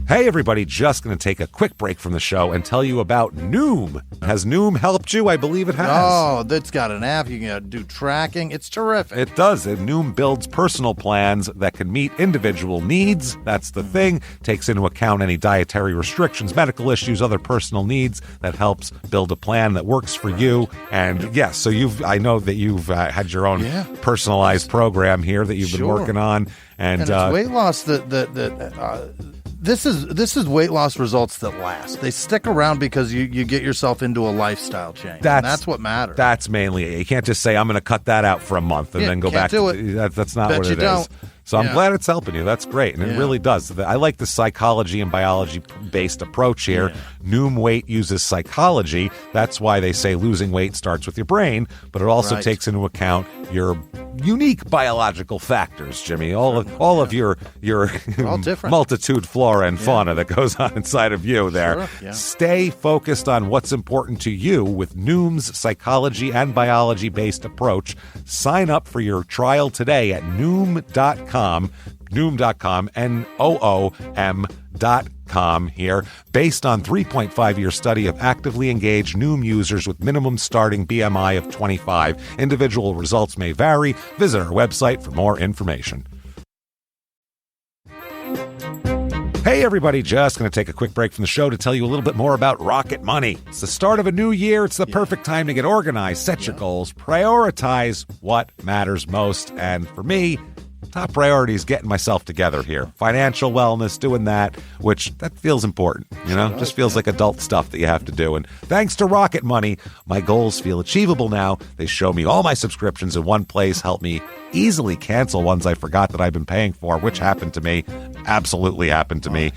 Hey everybody, just going to take a quick break from the show and tell you about Noom. Has Noom helped you? I believe it has. Oh, that's got an app. You can do tracking. It's terrific. It does. Noom builds personal plans that can meet individual needs. That's the thing. Takes into account any dietary restrictions, medical issues, other personal needs. That helps build a plan that works for you. And yes, so I know that you've had your own personalized program here that you've been working on. And it's weight loss This is weight loss results that last. They stick around because you get yourself into a lifestyle change. That's what matters. That's mainly it. You can't just say, I'm going to cut that out for a month and then go back to it. That's not what it is. So I'm glad it's helping you. That's great. And it really does. I like the psychology and biology-based approach here. Yeah. Noom Weight uses psychology. That's why they say losing weight starts with your brain, but it also takes into account your unique biological factors, Jimmy. All of your multitude flora and fauna that goes on inside of you there. Sure. Yeah. Stay focused on what's important to you with Noom's psychology and biology-based approach. Sign up for your trial today at Noom.com, Noom.com here, based on 3.5-year study of actively engaged Noom users with minimum starting BMI of 25. Individual results may vary. Visit our website for more information. Hey everybody, just going to take a quick break from the show to tell you a little bit more about Rocket Money. It's the start of a new year. It's the perfect time to get organized, set your goals, prioritize what matters most. And for me, top priority is getting myself together here. Financial wellness, doing that, which that feels important, just feels like adult stuff that you have to do. And thanks to Rocket Money, my goals feel achievable now. They show me all my subscriptions in one place, help me easily cancel ones I forgot that I've been paying for, which happened to me. Absolutely happened to me.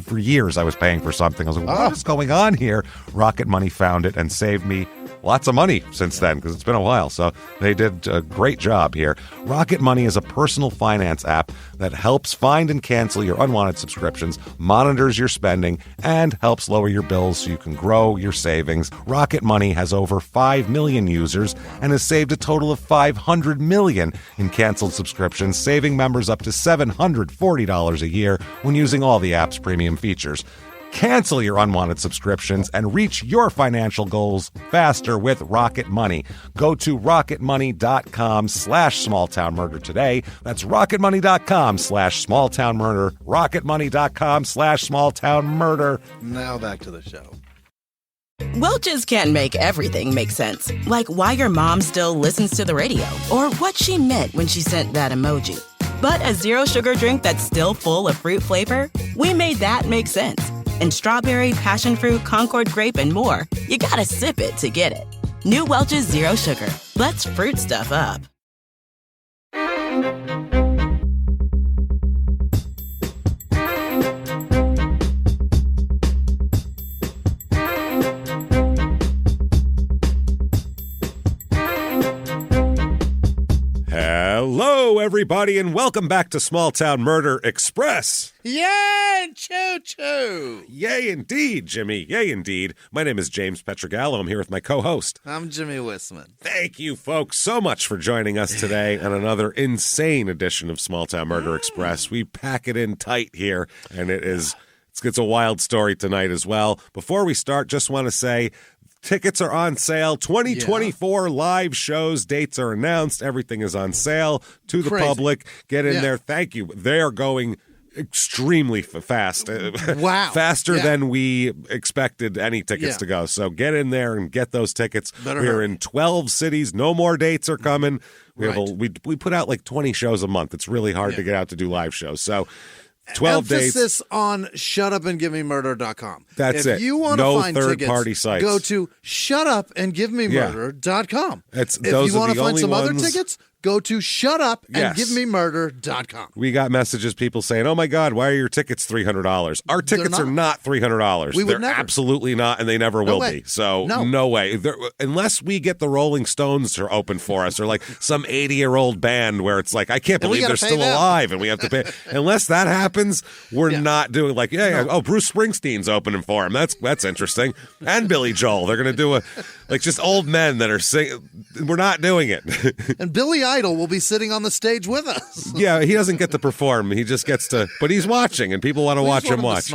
For years, I was paying for something. I was like, what is going on here? Rocket Money found it and saved me lots of money since then, because it's been a while. So they did a great job here. Rocket Money is a personal finance app that helps find and cancel your unwanted subscriptions, monitors your spending, and helps lower your bills so you can grow your savings. Rocket Money has over 5 million users and has saved a total of $500 million in canceled subscriptions, saving members up to $740 a year when using all the app's premium features. Cancel your unwanted subscriptions and reach your financial goals faster with Rocket Money. Go to rocketmoney.com/smalltownmurder today. That's rocketmoney.com/smalltownmurder. rocketmoney.com/smalltownmurder. Now back to the show. Welch's can't make everything make sense. Like why your mom still listens to the radio or what she meant when she sent that emoji. But a zero sugar drink that's still full of fruit flavor, we made that make sense. And strawberry, passion fruit, Concord grape, and more. You gotta sip it to get it. New Welch's Zero Sugar. Let's fruit stuff up. Hello, everybody, and welcome back to Small Town Murder Express. Yay, choo-choo. Yay, indeed, Jimmy. Yay, indeed. My name is James Pietragallo. I'm here with my co-host. I'm Jimmie Whisman. Thank you, folks, so much for joining us today on another insane edition of Small Town Murder Express. We pack it in tight here, and it's a wild story tonight as well. Before we start, just want to say, tickets are on sale. 2024 live shows. Dates are announced. Everything is on sale to the public. Get in there. Thank you. They are going extremely fast. Wow. Faster than we expected any tickets to go. So get in there and get those tickets. We're in 12 cities. No more dates are coming. We put out like 20 shows a month. It's really hard to get out to do live shows. So 12 Emphasis dates. on shutupandgivememurder.com. That's it. If you want to find third-party tickets, sites. go to shutupandgivememurder.com. If you want to find some ones... other tickets, go to shutupandgivememurder.com. We got messages, people saying, oh my God, why are your tickets $300? Our tickets are not $300. They're absolutely not, and they never will be. So no way. Unless we get the Rolling Stones to open for us, or like some 80-year-old band where it's like, I can't believe they're still alive and we have to pay. Unless that happens, we're not doing like, Bruce Springsteen's opening for him. That's interesting. And Billy Joel. They're going to do just old men that are singing. We're not doing it. And Billie Idol will be sitting on the stage with us. Yeah, he doesn't get to perform. He just gets to, but he's watching, and people want to watch him watch.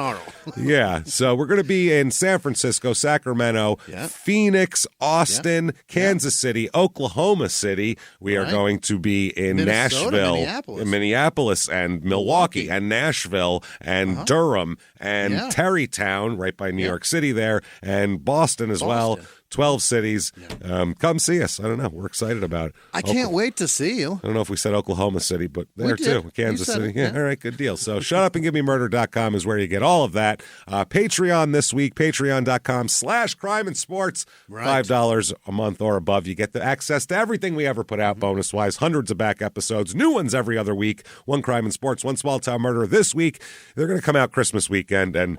Yeah, so we're going to be in San Francisco, Sacramento, Phoenix, Austin, Kansas City, Oklahoma City. We are going to be in Nashville, Minneapolis, and Milwaukee, and Nashville, and Durham, and Tarrytown, right by New York City there, and Boston as well. 12 cities. Come see us. I don't know. We're excited about it. I can't wait to see you. I don't know if we said Oklahoma City, but there too. Kansas City. Yeah, all right, good deal. So shutupandgivememurder.com is where you get all of that. Patreon this week, patreon.com/crime and sports. $5 a month or above. You get the access to everything we ever put out bonus-wise. Hundreds of back episodes. New ones every other week. One crime and sports, one small town murder. This week, they're going to come out Christmas weekend, and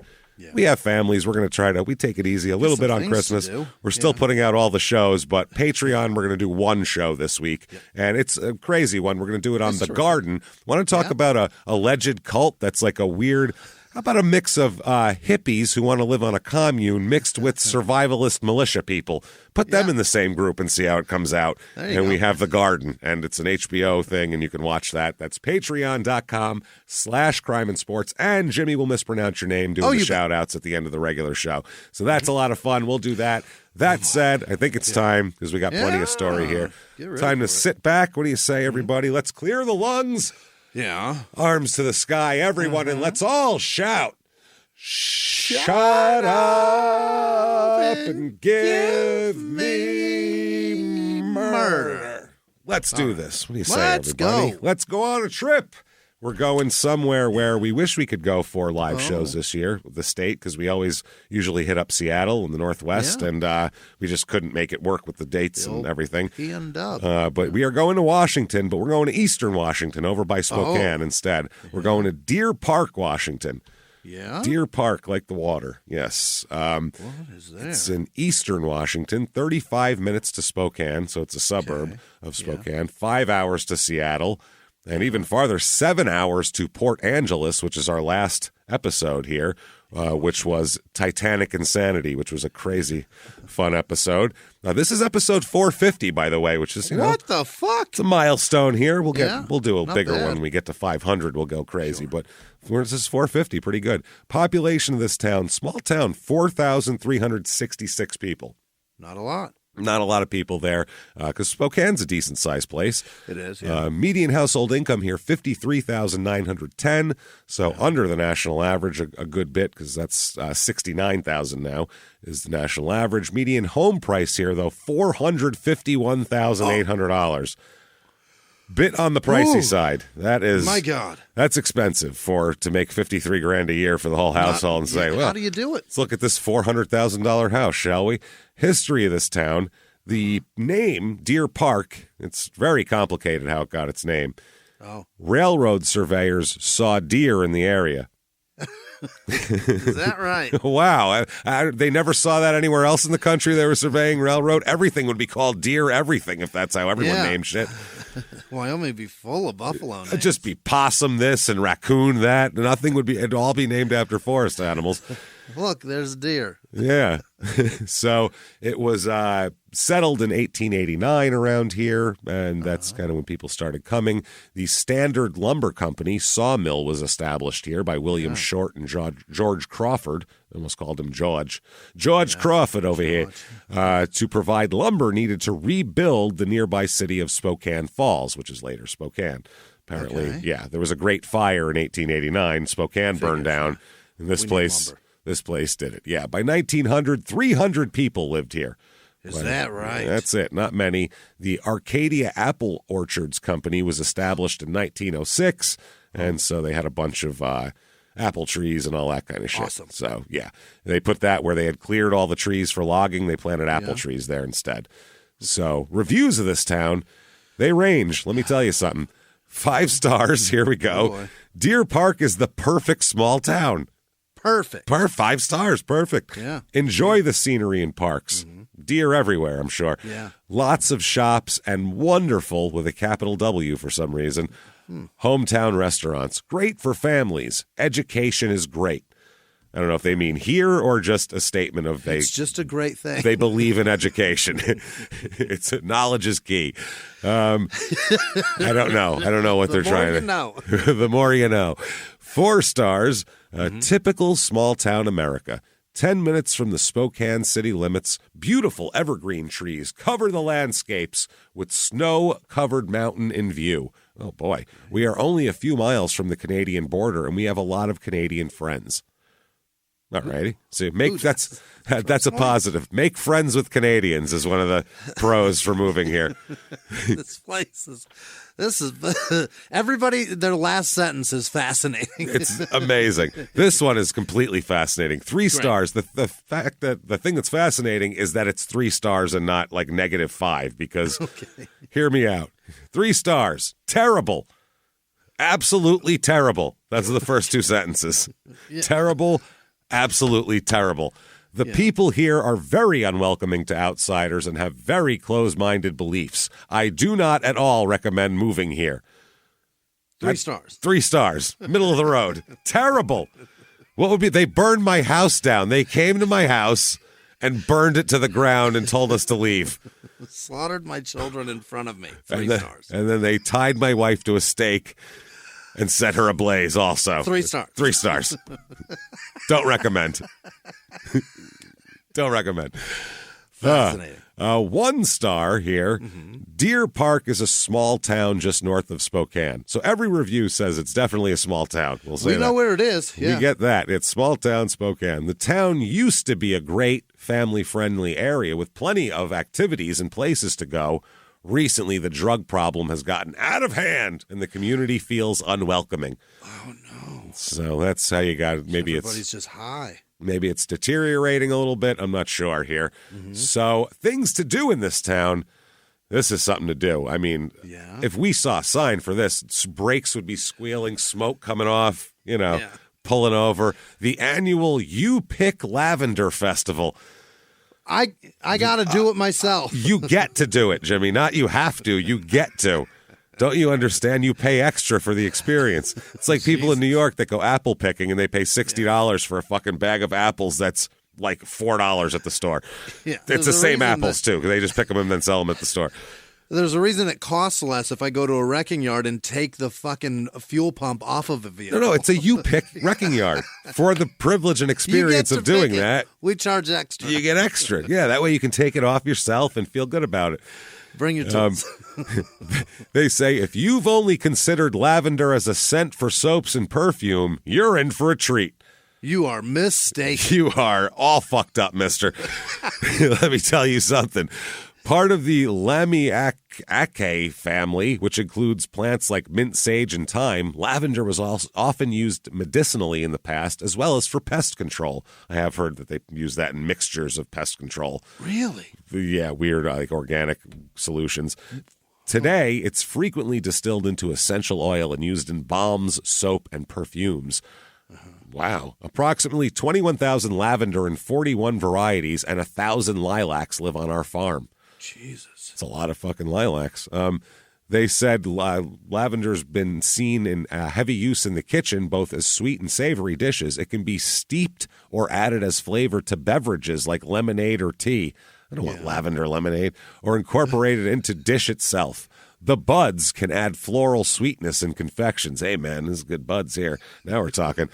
we have families. We're going to try to, we take it easy a little bit on Christmas. We're still putting out all the shows, but Patreon, we're going to do one show this week, and it's a crazy one. We're going to do it on The Garden. Want to talk about a alleged cult that's like a weird, how about a mix of hippies who want to live on a commune mixed with survivalist militia people? Put them in the same group and see how it comes out. And we have The Garden, and it's an HBO thing, and you can watch that. That's patreon.com/crime and sports. And Jimmie will mispronounce your name doing the shout-outs at the end of the regular show. So that's a lot of fun. We'll do that. That said, I think it's time, because we got plenty of story here. Time to sit back. What do you say, everybody? Let's clear the lungs. Yeah. Arms to the sky, everyone, and let's all shout. Shut up and give me murder. Let's do this. What do you say, everybody? Let's go on a trip. We're going somewhere where we wish we could go for live shows this year, the state, because we always usually hit up Seattle in the Northwest, and we just couldn't make it work with the dates and everything. But we are going to Washington, but we're going to Eastern Washington, over by Spokane instead. We're going to Deer Park, Washington. Yeah? Deer Park, like the water, yes. What is there? It's in Eastern Washington, 35 minutes to Spokane, so it's a suburb of Spokane, 5 hours to Seattle. And even farther, 7 hours to Port Angeles, which is our last episode here, which was Titanic Insanity, which was a crazy, fun episode. Now, this is episode 450, by the way, which is, what the fuck? It's a milestone here. We'll do a bigger one when we get to 500. We'll go crazy, but this is 450, pretty good. Population of this town, small town, 4,366 people. Not a lot. Not a lot of people there, because Spokane's a decent-sized place. It is, median household income here, $53,910, so under the national average a good bit, because that's $69,000 now is the national average. Median home price here, though, $451,800. Bit on the pricey side. That is, my God, that's expensive to make $53,000 a year for the whole household and say, well, how do you do it? Let's look at this $400,000 house, shall we? History of this town. The name Deer Park. It's very complicated how it got its name. Railroad surveyors saw deer in the area. Is that right? Wow. They never saw that anywhere else in the country. They were surveying railroad. Everything would be called Deer Everything if that's how everyone named shit. Wyoming would be full of buffalo names. It'd just be possum this and raccoon that. Nothing would be, it'd all be named after forest animals. Look, there's a deer. Yeah. So it was settled in 1889 around here, and that's kind of when people started coming. The Standard Lumber Company sawmill was established here by William Short and George Crawford. I almost called him George. George Crawford over here. To provide lumber needed to rebuild the nearby city of Spokane Falls, which is later Spokane. Apparently, there was a great fire in 1889. Spokane burned down, and this place did it. Yeah, by 1900, 300 people lived here. Is that right? That's it. Not many. The Arcadia Apple Orchards Company was established in 1906, and so they had a bunch of apple trees and all that kind of shit. Awesome. So, yeah, they put that where they had cleared all the trees for logging. They planted apple trees there instead. So, reviews of this town, they range. Let me tell you something. 5 stars. Here we go. Boy. Deer Park is the perfect small town. Perfect. 5 stars. Perfect. Yeah. Enjoy the scenery in parks. Deer everywhere, I'm sure. Yeah. Lots of shops and wonderful, with a capital W for some reason, hometown restaurants. Great for families. Education is great. I don't know if they mean here or just a statement of It's just a great thing. They believe in education. Knowledge is key. I don't know. I don't know what they're trying to know. The more you know. 4 stars, typical small-town America. 10 minutes from the Spokane city limits, beautiful evergreen trees cover the landscapes with snow-covered mountain in view. Oh, boy. We are only a few miles from the Canadian border, and we have a lot of Canadian friends. All righty. So that's a positive. Make friends with Canadians is one of the pros for moving here. This is everybody. Their last sentence is fascinating. It's amazing. This one is completely fascinating. 3 stars. The fact that the thing that's fascinating is that it's 3 stars and not like -5 because hear me out. 3 stars. Terrible. Absolutely terrible. That's the first 2 sentences. Yeah. Terrible. Absolutely terrible. The people here are very unwelcoming to outsiders and have very close-minded beliefs. I do not at all recommend moving here. 3 stars. 3 stars. Middle of the road. Terrible. What would be? They burned my house down. They came to my house and burned it to the ground and told us to leave. Slaughtered my children in front of me. 3 stars. And then they tied my wife to a stake and set her ablaze also. 3 stars. 3 stars. Don't recommend. Don't recommend. Fascinating. 1 star here. Deer Park is a small town just north of Spokane. So every review says it's definitely a small town. We know where it is. Yeah. We get that. It's small town Spokane. The town used to be a great family-friendly area with plenty of activities and places to go. Recently, the drug problem has gotten out of hand, and the community feels unwelcoming. Oh, no. So that's how you got it. Everybody's just high. Maybe it's deteriorating a little bit. I'm not sure here. So things to do in this town. This is something to do. I mean, if we saw a sign for this, brakes would be squealing, smoke coming off, pulling over. The annual You Pick Lavender Festival. I got to do it myself. You get to do it, Jimmie. Not you have to. You get to. Don't you understand? You pay extra for the experience. It's like people in New York that go apple picking and they pay $60 for a fucking bag of apples that's like $4 at the store. Yeah, it's the same apples, too, because they just pick them and then sell them at the store. There's a reason it costs less if I go to a wrecking yard and take the fucking fuel pump off of a vehicle. No, it's a You Pick wrecking yard. For the privilege and experience of doing that. We charge extra. You get extra. Yeah, that way you can take it off yourself and feel good about it. Bring your tools. They say if you've only considered lavender as a scent for soaps and perfume, you're in for a treat. You are mistaken. You are all fucked up, mister. Let me tell you something. Part of the Lamiaceae family, which includes plants like mint, sage, and thyme, lavender was also often used medicinally in the past, as well as for pest control. I have heard that they use that in mixtures of pest control. Really? Yeah, weird, like organic solutions. Today, it's frequently distilled into essential oil and used in balms, soap, and perfumes. Wow. Approximately 21,000 lavender and 41 varieties and 1,000 lilacs live on our farm. Jesus. It's a lot of fucking lilacs. They said lavender's been seen in heavy use in the kitchen, both as sweet and savory dishes. It can be steeped or added as flavor to beverages like lemonade or tea. I don't want lavender lemonade. Or incorporated into dish itself. The buds can add floral sweetness in confections. Hey, man, this is good buds here. Now we're talking.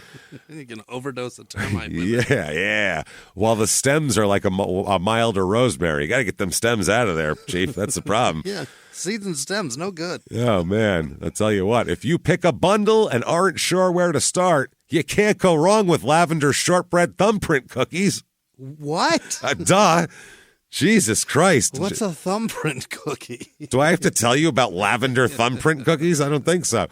You can overdose of termite. Yeah. While the stems are like a milder rosemary. You got to get them stems out of there, Chief. That's the problem. Yeah, seeds and stems, no good. Oh, man. I'll tell you what. If you pick a bundle and aren't sure where to start, you can't go wrong with lavender shortbread thumbprint cookies. What? Duh. Jesus Christ. What's a thumbprint cookie? Do I have to tell you about lavender thumbprint cookies? I don't think so.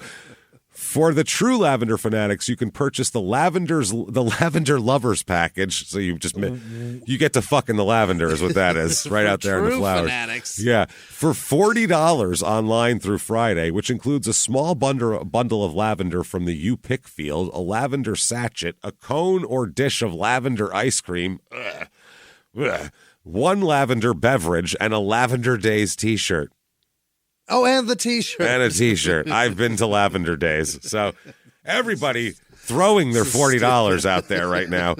For the true lavender fanatics, you can purchase the lavender lovers package. So you get to fuck in the lavender is what that is, right out there in the flowers. Fanatics. Yeah, for $40 online through Friday, which includes a small bundle of lavender from the You Pick field, a lavender sachet, a cone or dish of lavender ice cream. One lavender beverage, and a Lavender Days t-shirt. Oh, and the t-shirt. And a t-shirt. I've been to Lavender Days. So Everybody throwing their $40 out there right now.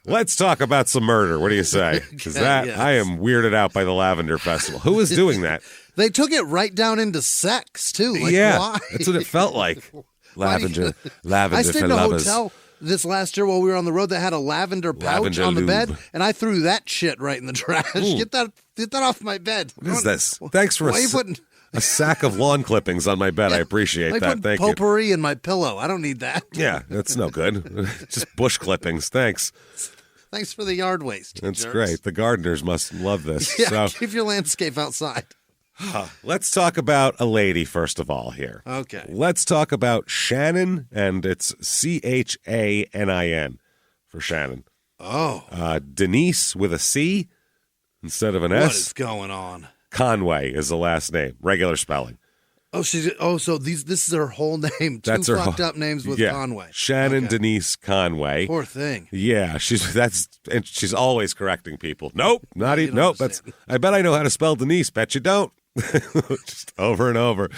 Let's talk about some murder. What do you say? Because I am weirded out by the Lavender Festival. Who was doing that? They took it right down into sex, too. Like, why? That's what it felt like. Lavender I stayed for in a lovers. hotel this last year while we were on the road that had a lavender pouch on the bed, and I threw that shit right in the trash. Get that off my bed. What is this? Thanks for a sack of lawn clippings on my bed. I appreciate that. Thank you. Potpourri in my pillow. I don't need that. Yeah, that's no good. Just bush clippings. Thanks. Thanks for the yard waste. That's great. The gardeners must love this. Yeah, keep your landscape outside. Let's talk about a lady first of all here. Okay. Let's talk about Shannon, and it's Chanin for Shannon. Oh. Denise with a C instead of an S. What is going on? Conway is the last name, regular spelling. Oh, so this is her whole name. That's Two her fucked up names with Conway. Shannon Denise Conway. Poor thing. Yeah, she's always correcting people. Nope, not even. Nope, I bet I know how to spell Denise. Bet you don't. Just over and over.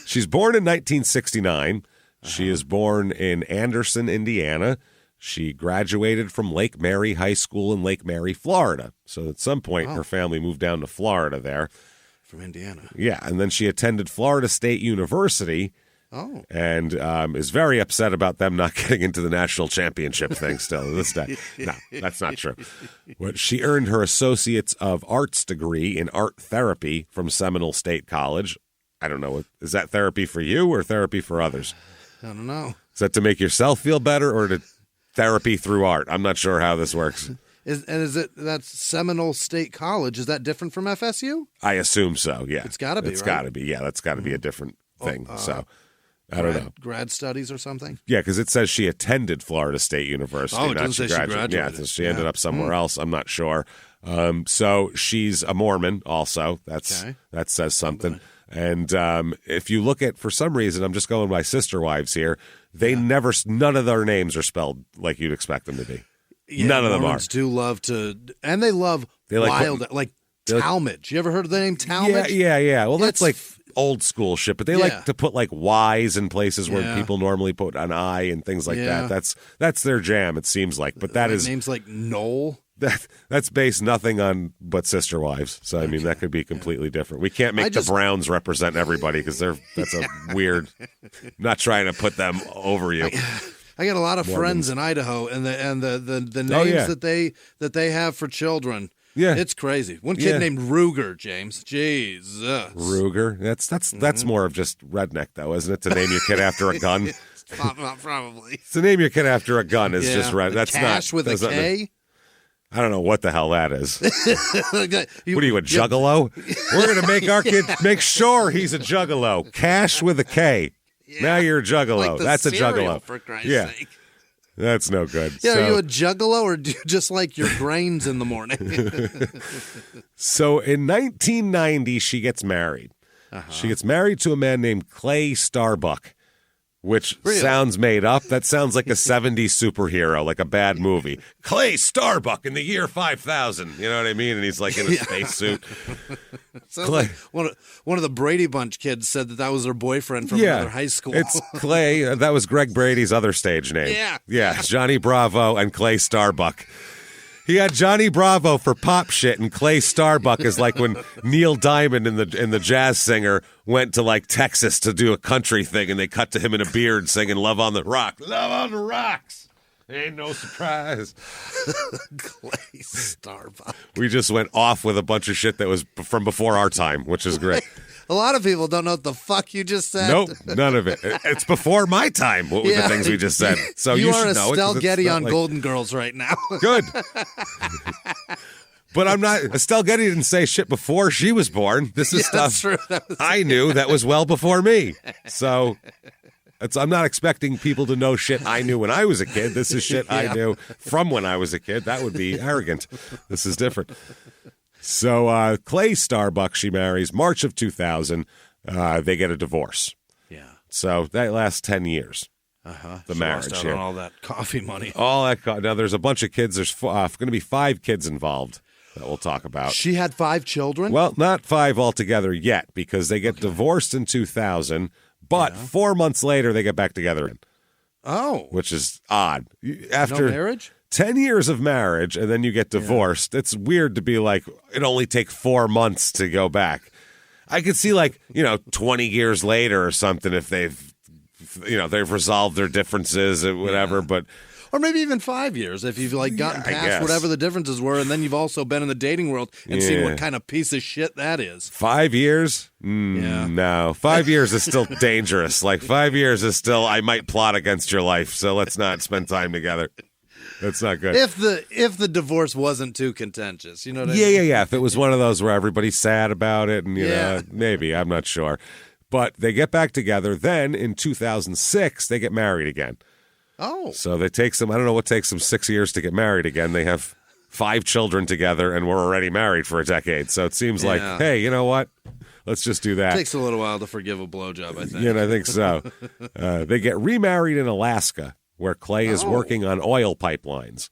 She's born in 1969. She is born in Anderson, Indiana. She graduated from Lake Mary High School in Lake Mary, Florida. So at some point, her family moved down to Florida there. From Indiana. Yeah, and then she attended Florida State University. Oh. And is very upset about them not getting into the national championship thing still to this day. No, that's not true. But she earned her Associates of Arts degree in art therapy from Seminole State College. I don't know. Is that therapy for you or therapy for others? I don't know. Is that to make yourself feel better or to therapy through art? I'm not sure how this works. That's Seminole State College? Is that different from FSU? I assume so, yeah. It's got to be, It's got to be, yeah. That's got to be a different thing, so... I don't know. Grad studies or something? Yeah, because it says she attended Florida State University. Oh, it doesn't say she graduated. Yeah, so she ended up somewhere else. I'm not sure. So she's a Mormon also. That says something. And if you look at, for some reason, I'm just going by sister wives here, none of their names are spelled like you'd expect them to be. Yeah, none of them are. Mormons do love to, and they love wild, like Talmadge. You ever heard of the name Talmadge? Yeah. Well, that's like old school shit, but they like to put like Y's in places where people normally put an I and things like that. That's their jam, it seems like. But that is names like Noel. That's based nothing on but sister wives. So I mean that could be completely different. We can't make the Browns represent everybody because that's a weird. Not trying to put them over you. I got a lot of friends in Idaho, and the names that they have for children. Yeah, it's crazy. One kid named Ruger, James. Jesus, Ruger. That's more of just redneck, though, isn't it? To name your kid after a gun. Probably. To name your kid after a gun is just red. That's Cash not with a K. I don't know what the hell that is. What are you, a juggalo? We're gonna make our kid make sure he's a juggalo. Cash with a K. Yeah. Now you're a juggalo. Like that's a juggalo. For Christ's sake. That's no good. Yeah, are you a juggalo or do you just like your grains in the morning? So in 1990, she gets married. She gets married to a man named Clay Starbuck, which sounds made up. That sounds like a 70s superhero, like a bad movie. Clay Starbuck in the year 5000. You know what I mean? And he's like in a spacesuit. Like one of the Brady Bunch kids said that was her boyfriend from another high school. It's Clay. That was Greg Brady's other stage name. Yeah, Johnny Bravo and Clay Starbuck. He had Johnny Bravo for pop shit, and Clay Starbuck is like when Neil Diamond and the jazz singer went to like Texas to do a country thing, and they cut to him in a beard singing "Love on the Rock." Love on the rocks. Ain't no surprise. Clay Starbuck. We just went off with a bunch of shit that was from before our time, which is great. A lot of people don't know what the fuck you just said. Nope, none of it. It's before my time. What were the things we just said? So you should know it. You are Estelle Getty on Golden Girls right now. Good. But I'm not. Estelle Getty didn't say shit before she was born. This is stuff I knew that was well before me. So I'm not expecting people to know shit I knew when I was a kid. This is shit I knew from when I was a kid. That would be arrogant. This is different. So Clay Starbuck, she marries March of 2000. They get a divorce. Yeah. So that lasts 10 years. The marriage. Lost out on all that coffee money. All that. Now there's a bunch of kids. There's going to be 5 kids involved that we'll talk about. She had 5 children? Well, not 5 altogether yet because they get divorced in 2000. But 4 months later, they get back together again. Oh. Which is odd. After no marriage? 10 years of marriage, and then you get divorced. It's weird to be like, it only take 4 months to go back. I could see 20 years later or something if they've resolved their differences or whatever, but... Or maybe even 5 years if you've gotten past whatever the differences were, and then you've also been in the dating world and seen what kind of piece of shit that is. 5 years? No. 5 years is still dangerous. 5 years is still, I might plot against your life, so let's not spend time together. That's not good. If the divorce wasn't too contentious, you know what I mean? Yeah. If it was one of those where everybody's sad about it and, you know, maybe, I'm not sure. But they get back together. Then in 2006, they get married again. Oh. So it takes them, I don't know what takes them 6 years to get married again. They have 5 children together and were already married for a decade. So it seems like, hey, you know what? Let's just do that. It takes a little while to forgive a blowjob, I think. Yeah, I think so. They get remarried in Alaska, where Clay is working on oil pipelines.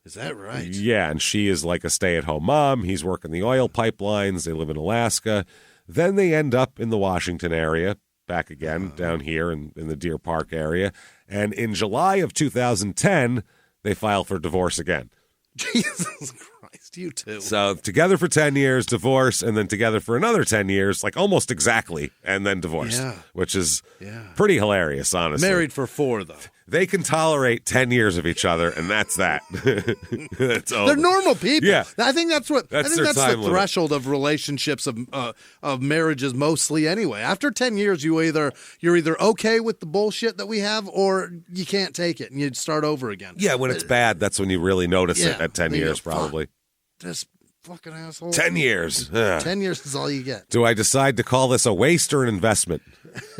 Is that right? Yeah, and she is like a stay-at-home mom. He's working the oil pipelines. They live in Alaska. Then they end up in the Washington area, back again, down here in the Deer Park area. And in July of 2010, they file for divorce again. Jesus Christ, you two. So together for 10 years, divorce, and then together for another 10 years, almost exactly, and then divorced, which is pretty hilarious, honestly. Married for 4, though. They can tolerate 10 years of each other, and that's that. That's over. They're normal people. Yeah. I think that's what. That's I think that's the limit. threshold of relationships of marriages mostly. Anyway, after 10 years, you're either okay with the bullshit that we have, or you can't take it and you start over again. Yeah, when it's bad, that's when you really notice it at 10 years, probably. This fucking asshole. 10 years. 10 years is all you get. Do I decide to call this a waste or an investment?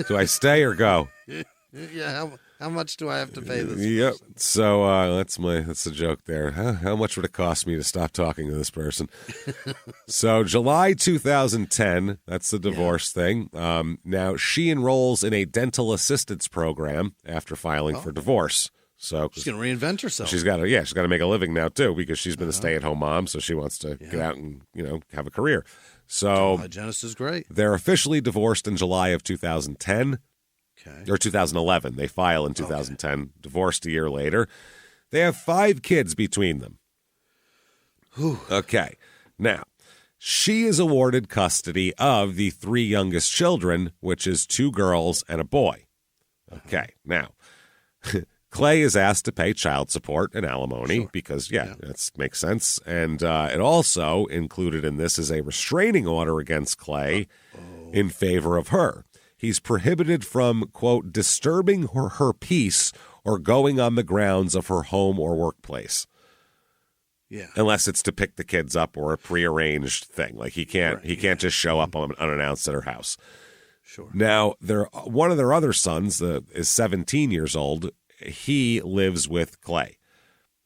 Do I stay or go? Yeah. How much do I have to pay this? Yep. So that's the joke there. How much would it cost me to stop talking to this person? So July 2010, that's the divorce thing. Now she enrolls in a dental assistance program after filing for divorce. So she's going to reinvent herself. She's got to make a living now too, because she's been a stay-at-home mom, so she wants to get out and have a career. So hygienist is great. They're officially divorced in July of 2010. Okay. Or 2011. They file in 2010, divorced a year later. They have 5 kids between them. Whew. Okay. Now, she is awarded custody of the 3 youngest children, which is 2 girls and a boy. Okay. Now, Clay is asked to pay child support and alimony because, that makes sense. And it also included in this is a restraining order against Clay in favor of her. He's prohibited from, quote, disturbing her peace or going on the grounds of her home or workplace. Yeah. Unless it's to pick the kids up or a prearranged thing. He can't just show up unannounced at her house. Sure. Now, one of their other sons is 17 years old. He lives with Clay.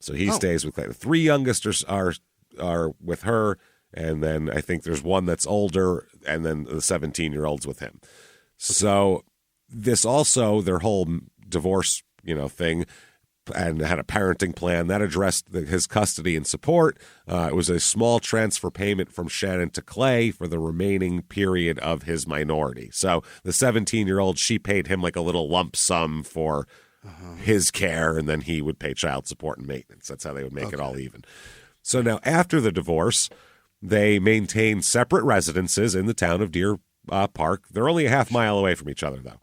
So he stays with Clay. The 3 youngest are with her, and then I think there's one that's older, and then the 17-year-old's with him. So this also, their whole divorce, thing, and had a parenting plan that addressed his custody and support. It was a small transfer payment from Shannon to Clay for the remaining period of his minority. So the 17-year-old, she paid him a little lump sum for his care, and then he would pay child support and maintenance. That's how they would make it all even. So now after the divorce, they maintain separate residences in the town of Deer Park. They're only a half mile away from each other, though.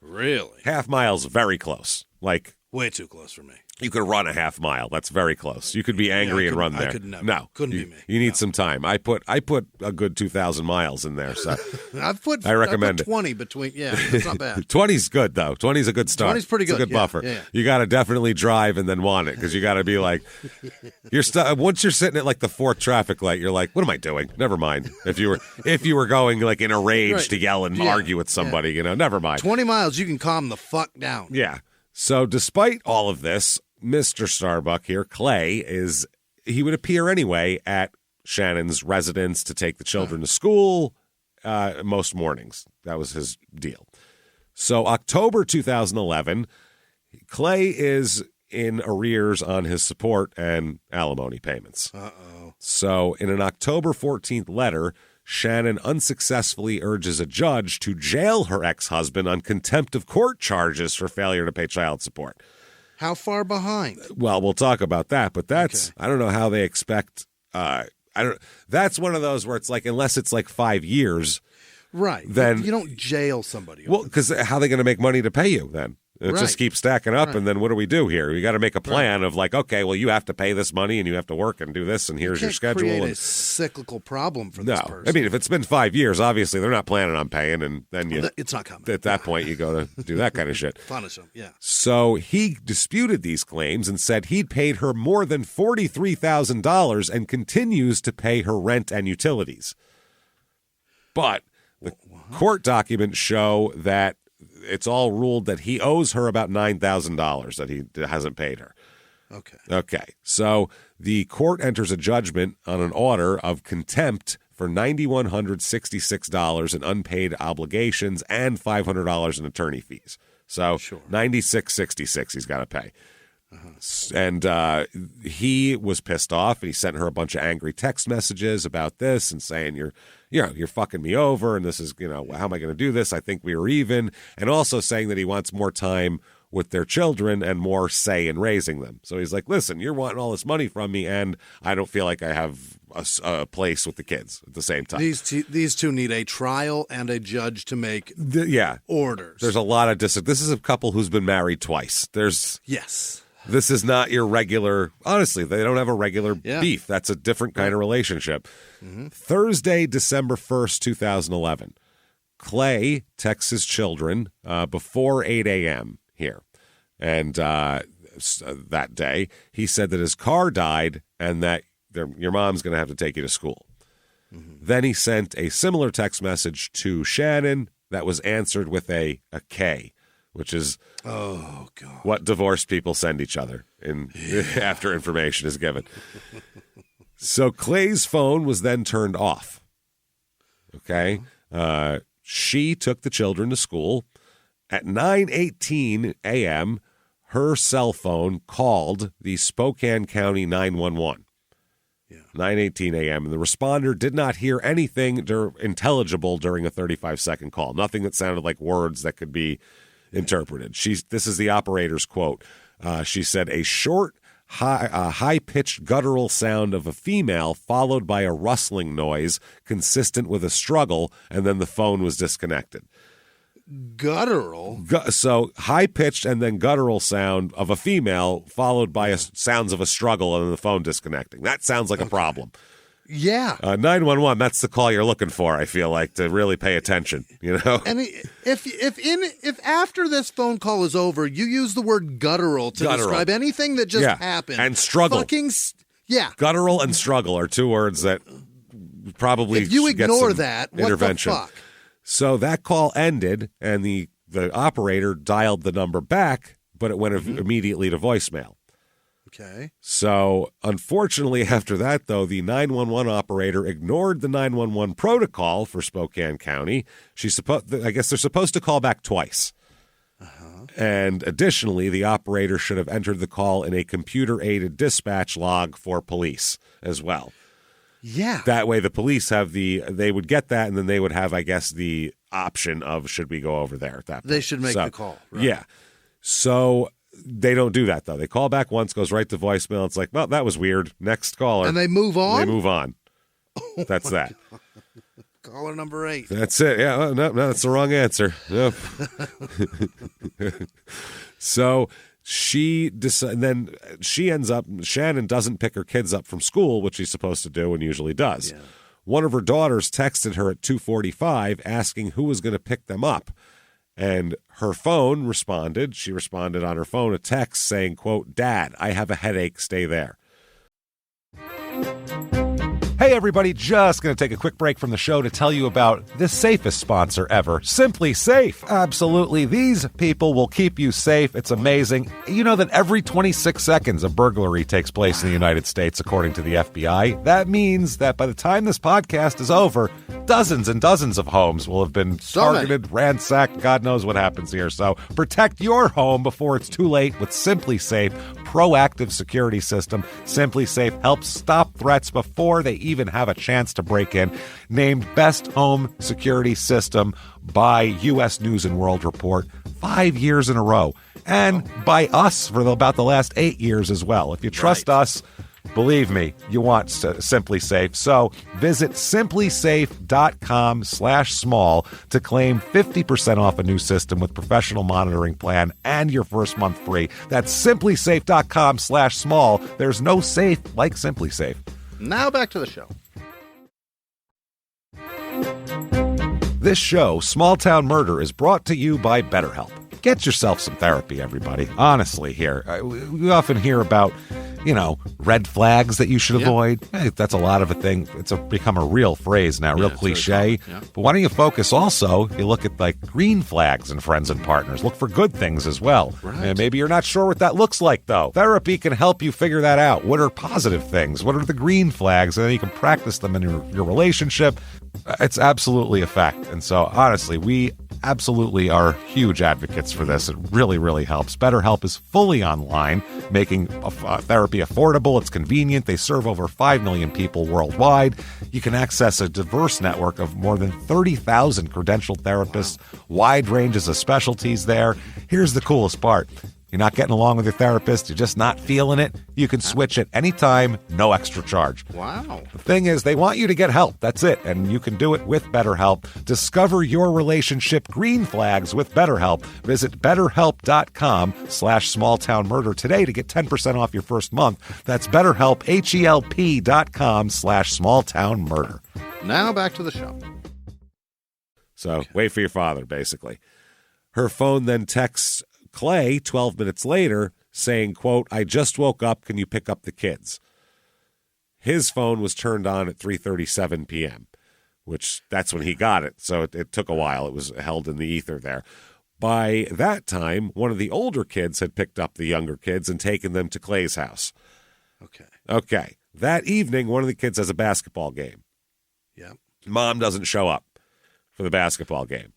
Really? Half mile's very close. Way too close for me. You could run a half mile. That's very close. You could be angry and run there. I could never. No, couldn't be me. You need some time. I put a good 2,000 miles in there. So I recommend it. 20 between. Yeah, it's not bad. 20's good though. 20's a good start. 20's pretty good. It's a good buffer. Yeah. You got to definitely drive and then want it, because you got to be once you're sitting at the 4th traffic light, you're like, what am I doing? Never mind. If you were going in a rage to yell and argue with somebody, never mind. 20 miles, you can calm the fuck down. Yeah. So despite all of this, Mr. Starbuck here, Clay, he would appear anyway at Shannon's residence to take the children to school most mornings. That was his deal. So October 2011, Clay is in arrears on his support and alimony payments. Uh-oh. So in an October 14th letter, Shannon unsuccessfully urges a judge to jail her ex-husband on contempt of court charges for failure to pay child support. How far behind? Well, we'll talk about that, but that's, okay. I don't know how they expect, that's one of those where it's like, unless it's like 5 years. Right. Then you don't jail somebody. Well, because how are they going to make money to pay you then? It just keeps stacking up, and then what do we do here? We got to make a plan of like, okay, well, you have to pay this money, and you have to work and do this, and here's your schedule. Create a cyclical problem for this person. I mean, if it's been 5 years, obviously they're not planning on paying, and then it's not coming. At that point, you go to do that kind of shit. Punish them, yeah. So he disputed these claims and said he'd paid her more than $43,000 and continues to pay her rent and utilities. But the court documents show that it's all ruled that he owes her about $9,000 that he hasn't paid her. Okay. So the court enters a judgment on an order of contempt for $9,166 in unpaid obligations and $500 in attorney fees. So $96.66 he's got to pay. And he was pissed off, and he sent her a bunch of angry text messages about this and saying, you're fucking me over, and this is, how am I going to do this? I think we were even. And also saying that he wants more time with their children and more say in raising them. So he's like, listen, you're wanting all this money from me, and I don't feel like I have a place with the kids at the same time. These two need a trial and a judge to make orders. There's a lot of this is a couple who's been married twice. This is not your regular, honestly, they don't have a regular beef. That's a different kind of relationship. Mm-hmm. Thursday, December 1st, 2011. Clay texts his children before 8 a.m. here. And that day, he said that his car died and that your mom's going to have to take you to school. Mm-hmm. Then he sent a similar text message to Shannon that was answered with a K, which is what divorced people send each other after information is given. So Clay's phone was then turned off. Okay. She took the children to school. At 9:18 a.m., her cell phone called the Spokane County 911. 9:18 a.m., and the responder did not hear anything intelligible during a 35-second call. Nothing that sounded like words that could be interpreted. This is the operator's quote. She said, a short, high-pitched guttural sound of a female followed by a rustling noise consistent with a struggle, and then the phone was disconnected. Guttural? So high-pitched and then guttural sound of a female followed by sounds of a struggle and then the phone disconnecting. That sounds like a problem. Yeah. 911, that's the call you're looking for, I feel like, to really pay attention, And if after this phone call is over, you use the word guttural to describe anything that just happened. And struggle. Guttural and struggle are two words that probably if you ignore that, intervention. What the fuck? So that call ended, and the operator dialed the number back, but it went immediately to voicemail. Okay. So, unfortunately, after that, though, the 911 operator ignored the 911 protocol for Spokane County. I guess they're supposed to call back twice. And additionally, the operator should have entered the call in a computer-aided dispatch log for police as well. Yeah. That way, the police they would get that, and then they would have, I guess, the option of should we go over there at that point. They should make the call. Right? Yeah. So they don't do that, though. They call back once, goes right to voicemail. It's like, well, that was weird. Next caller. And they move on? They move on. That's that. God. Caller number 8. That's it. Yeah, no, that's the wrong answer. Nope. So Shannon doesn't pick her kids up from school, which she's supposed to do and usually does. Yeah. One of her daughters texted her at 2:45 asking who was going to pick them up. And her phone responded. She responded on her phone a text saying, quote, "Dad, I have a headache. Stay there." Hey, everybody, just going to take a quick break from the show to tell you about the safest sponsor ever, Simply Safe. Absolutely. These people will keep you safe. It's amazing. You know that every 26 seconds a burglary takes place in the United States, according to the FBI. That means that by the time this podcast is over, dozens and dozens of homes will have been targeted, ransacked. God knows what happens here. So protect your home before it's too late with Simply Safe proactive security system. Simply Safe helps stop threats before they even even have a chance to break in. Named Best Home Security System by U.S. News and World Report 5 years in a row. And by us for about the last 8 years as well. If you trust us, believe me, you want Simply Safe. So visit simplysafe.com/small to claim 50% off a new system with professional monitoring plan and your first month free. That's simplysafe.com/small. There's no safe like Simply Safe. Now back to the show. This show, Small Town Murder, is brought to you by BetterHelp. Get yourself some therapy, everybody. Honestly, here. We often hear about, red flags that you should avoid. Hey, that's a lot of a thing. It's become a real phrase now, real cliche. But why don't you focus also, you look at green flags in friends and partners. Look for good things as well. Right. And maybe you're not sure what that looks like, though. Therapy can help you figure that out. What are positive things? What are the green flags? And then you can practice them in your relationship. It's absolutely a fact. And so, honestly, we absolutely are huge advocates for this. It really, really helps. BetterHelp is fully online, making therapy affordable. It's convenient. They serve over 5 million people worldwide. You can access a diverse network of more than 30,000 credentialed therapists, wide ranges of specialties there. Here's the coolest part. You're not getting along with your therapist, you're just not feeling it, you can switch at any time, no extra charge. Wow. The thing is, they want you to get help. That's it. And you can do it with BetterHelp. Discover your relationship green flags with BetterHelp. Visit BetterHelp.com/smalltownmurder today to get 10% off your first month. That's BetterHelp, HELP.com/smalltownmurder. Now back to the show. So wait for your father, basically. Her phone then texts Clay 12 minutes later saying, quote, "I just woke up. Can you pick up the kids?" His phone was turned on at 3:37 p.m., which that's when he got it. So it took a while. It was held in the ether there. By that time, one of the older kids had picked up the younger kids and taken them to Clay's house. Okay. That evening, one of the kids has a basketball game. Yep. Mom doesn't show up for the basketball game.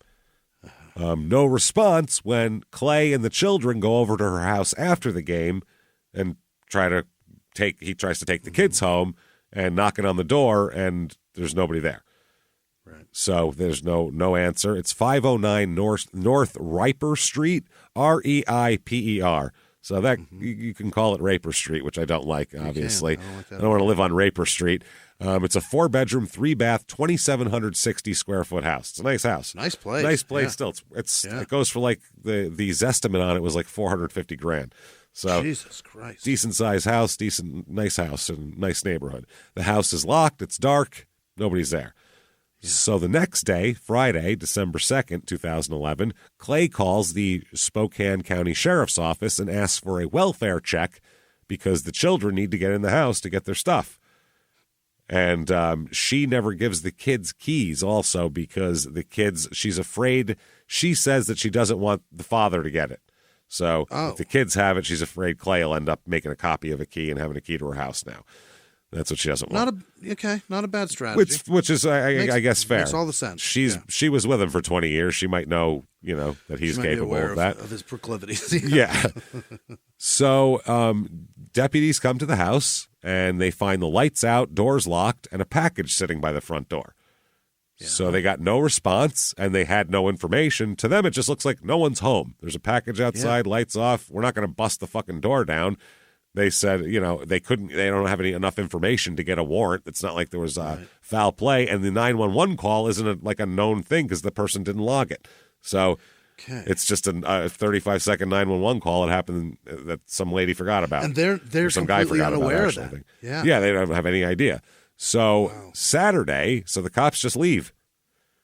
No response when Clay and the children go over to her house after the game and he tries to take the kids home and knocking on the door, and there's nobody there. Right. So there's no answer. It's 509 North Riper Street, Reiper. So that you can call it Raper Street, which I don't like, obviously. I don't want to live on Raper Street. It's a 4-bedroom, 3-bath, 2,760 square foot house. It's a nice house. Nice place. Nice place still. It goes for the Zestimate on it was like $450,000. So Jesus Christ. Decent sized house, nice house, and nice neighborhood. The house is locked. It's dark. Nobody's there. Yeah. So the next day, Friday, December 2nd, 2011, Clay calls the Spokane County Sheriff's Office and asks for a welfare check because the children need to get in the house to get their stuff. And she never gives the kids keys also because she's afraid. She says that she doesn't want the father to get it. So if the kids have it, she's afraid Clay will end up making a copy of a key and having a key to her house now. That's what she doesn't want. Not a bad strategy. Which is, I guess, fair. Makes all the sense. She was with him for 20 years. She might know, that he's capable of that. Of his proclivities. Yeah. So deputies come to the house, and they find the lights out, doors locked, and a package sitting by the front door. Yeah. So they got no response, and they had no information. To them, it just looks like no one's home. There's a package outside, lights off. We're not going to bust the fucking door down. They said, they don't have enough information to get a warrant. It's not like there was foul play. And the 911 call isn't a known thing because the person didn't log it. So it's just a 35-second 911 call. It happened that some lady forgot about. And they're some guy forgot unaware about of that. Yeah, they don't have any idea. So Saturday, so the cops just leave.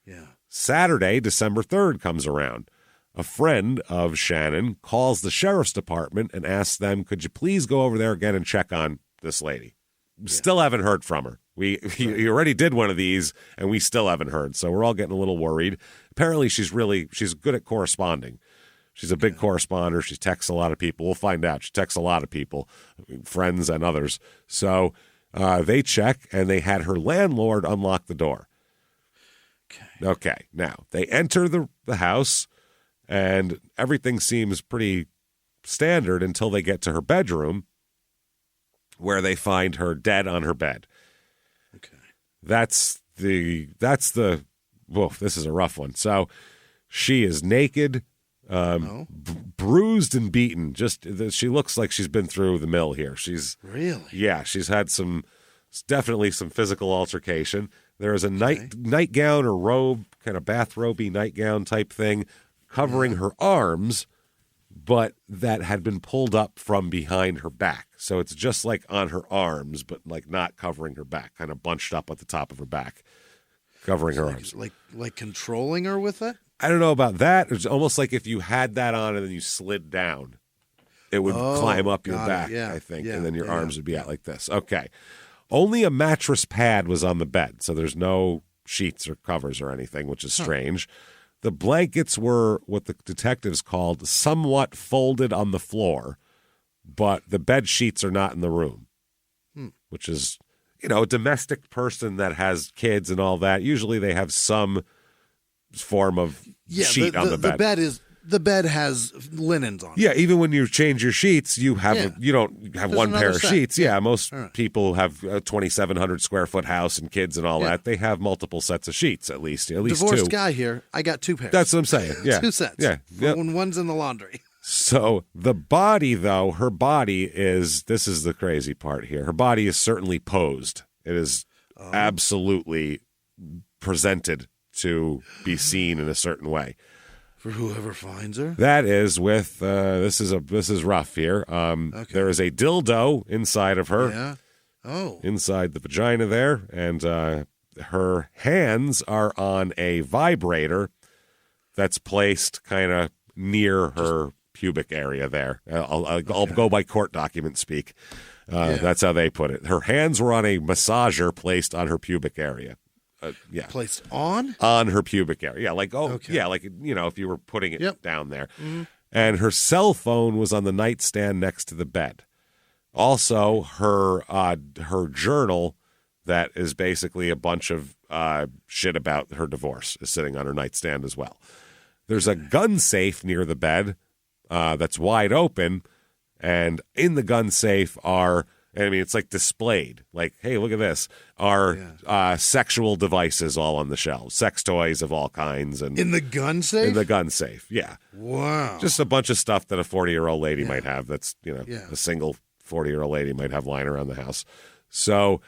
Yeah. Saturday, December 3rd comes around. A friend of Shannon calls the sheriff's department and asks them, could you please go over there again and check on this lady? Still haven't heard from her. He already did one of these, and we still haven't heard. So we're all getting a little worried. Apparently, she's good at corresponding. She's a big corresponder. She texts a lot of people. We'll find out. She texts a lot of people, friends and others. So they check, and they had her landlord unlock the door. Okay. Now, they enter the house, and everything seems pretty standard until they get to her bedroom, where they find her dead on her bed. Okay. That's the whoa, this is a rough one. So she is naked, bruised and beaten. She looks like she's been through the mill here. She's really, yeah. She's had definitely some physical altercation. There is a nightgown or robe, kind of bathrobe-y nightgown type thing, covering her arms, but that had been pulled up from behind her back. So it's just like on her arms, but like not covering her back, kind of bunched up at the top of her back, covering her arms. Like controlling her with it? I don't know about that. It's almost like if you had that on and then you slid down, it would climb up your back, I think, and then your arms would be out like this. Okay. Only a mattress pad was on the bed, so there's no sheets or covers or anything, which is strange. The blankets were what the detectives called somewhat folded on the floor, but the bed sheets are not in the room, which is, a domestic person that has kids and all that. Usually they have some form of sheet on the bed. The bed has linens on it. Yeah, even when you change your sheets, you don't have one pair of sheets. Yeah, most people have a 2,700 square foot house and kids and all that. They have multiple sets of sheets, at least Divorced two. Guy here, I got 2 pairs. That's what I'm saying. Yeah, 2 sets. Yeah, when one's in the laundry. So the body, though, her body is. This is the crazy part here. Her body is certainly posed. It is absolutely presented to be seen in a certain way. For whoever finds her? That is with, this is rough here. There is a dildo inside of her. Yeah. Oh. Inside the vagina there. And her hands are on a vibrator that's placed kind of near her pubic area there. I'll go by court document speak. That's how they put it. Her hands were on a massager placed on her pubic area. Placed on her pubic area. Like if you were putting it down there. Mm-hmm. And her cell phone was on the nightstand next to the bed. Also, her journal that is basically a bunch of shit about her divorce is sitting on her nightstand as well. There's a gun safe near the bed that's wide open, and in the gun safe are. It's like displayed. Like, hey, look at this. Are sexual devices all on the shelves. Sex toys of all kinds. And in the gun safe? In the gun safe, yeah. Wow. Just a bunch of stuff that a 40-year-old lady might have that's, a single 40-year-old lady might have lying around the house. So,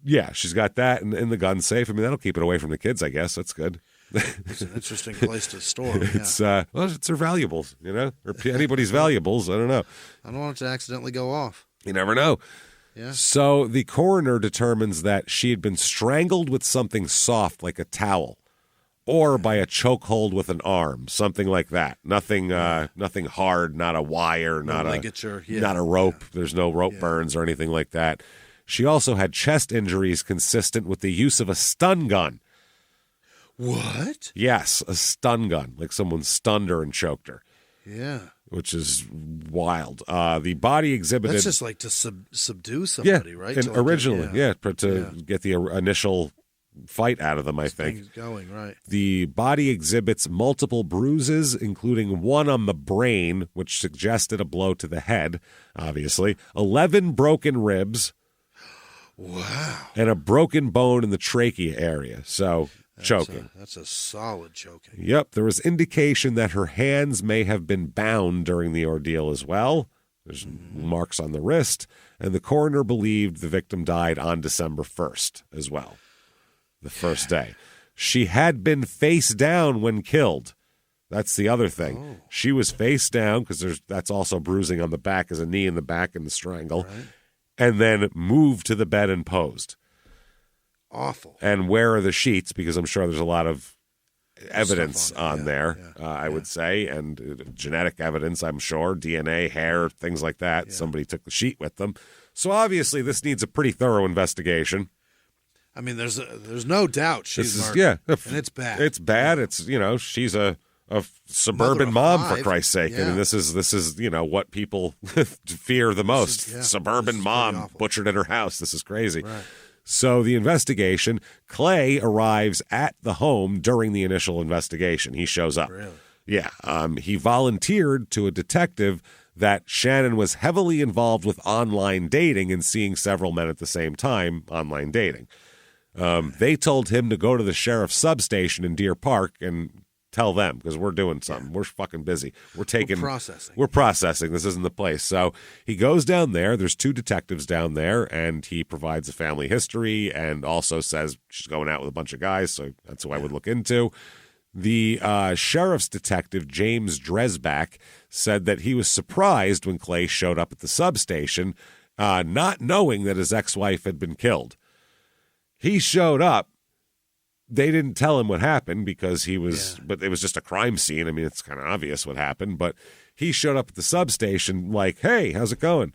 yeah, she's got that in the gun safe. That'll keep it away from the kids, I guess. That's good. It's an interesting place to store. It's it's her valuables, or anybody's valuables. I don't know. I don't want it to accidentally go off. You never know. Yeah. So the coroner determines that she had been strangled with something soft like a towel or by a chokehold with an arm, something like that. Nothing hard, not a wire, not a rope. Yeah. There's no rope burns or anything like that. She also had chest injuries consistent with the use of a stun gun. What? Yes, a stun gun, like someone stunned her and choked her. Yeah. Which is wild. The body exhibited... That's just like to subdue somebody, right? And originally, to get the initial fight out of them, I think. Things going, right. The body exhibits multiple bruises, including one on the brain, which suggested a blow to the head, obviously. 11 broken ribs. Wow. And a broken bone in the trachea area. So... choking. That's a solid choking. Yep. There was indication that her hands may have been bound during the ordeal as well. There's marks on the wrist. And the coroner believed the victim died on December 1st as well, the first day. She had been face down when killed. That's the other thing. Oh. She was face down because that's also bruising on the back as a knee in the back and the strangle. Right. And then moved to the bed and posed. Awful. And where are the sheets? Because I'm sure there's a lot of evidence on there, I would say, and genetic evidence, I'm sure, DNA, hair, things like that. Yeah. Somebody took the sheet with them. So obviously this needs a pretty thorough investigation. There's no doubt she's murdered. And it's bad. It's bad. It's, she's a suburban mom, for Christ's sake. Yeah. This is what people fear the most. Suburban mom butchered at her house. This is crazy. Right. So the investigation, Clay arrives at the home during the initial investigation. He shows up. Really? Yeah. He volunteered to a detective that Shannon was heavily involved with online dating and seeing several men at the same time, online dating. They told him to go to the sheriff's substation in Deer Park and tell them, because we're doing something. We're fucking busy. We're processing. We're processing. This isn't the place. So he goes down there. There's 2 detectives down there, and he provides a family history and also says she's going out with a bunch of guys, so that's who I would look into. The sheriff's detective, James Dresbach, said that he was surprised when Clay showed up at the substation, not knowing that his ex-wife had been killed. He showed up. They didn't tell him what happened because but it was just a crime scene. I mean, it's kind of obvious what happened, but he showed up at the substation like, hey, how's it going?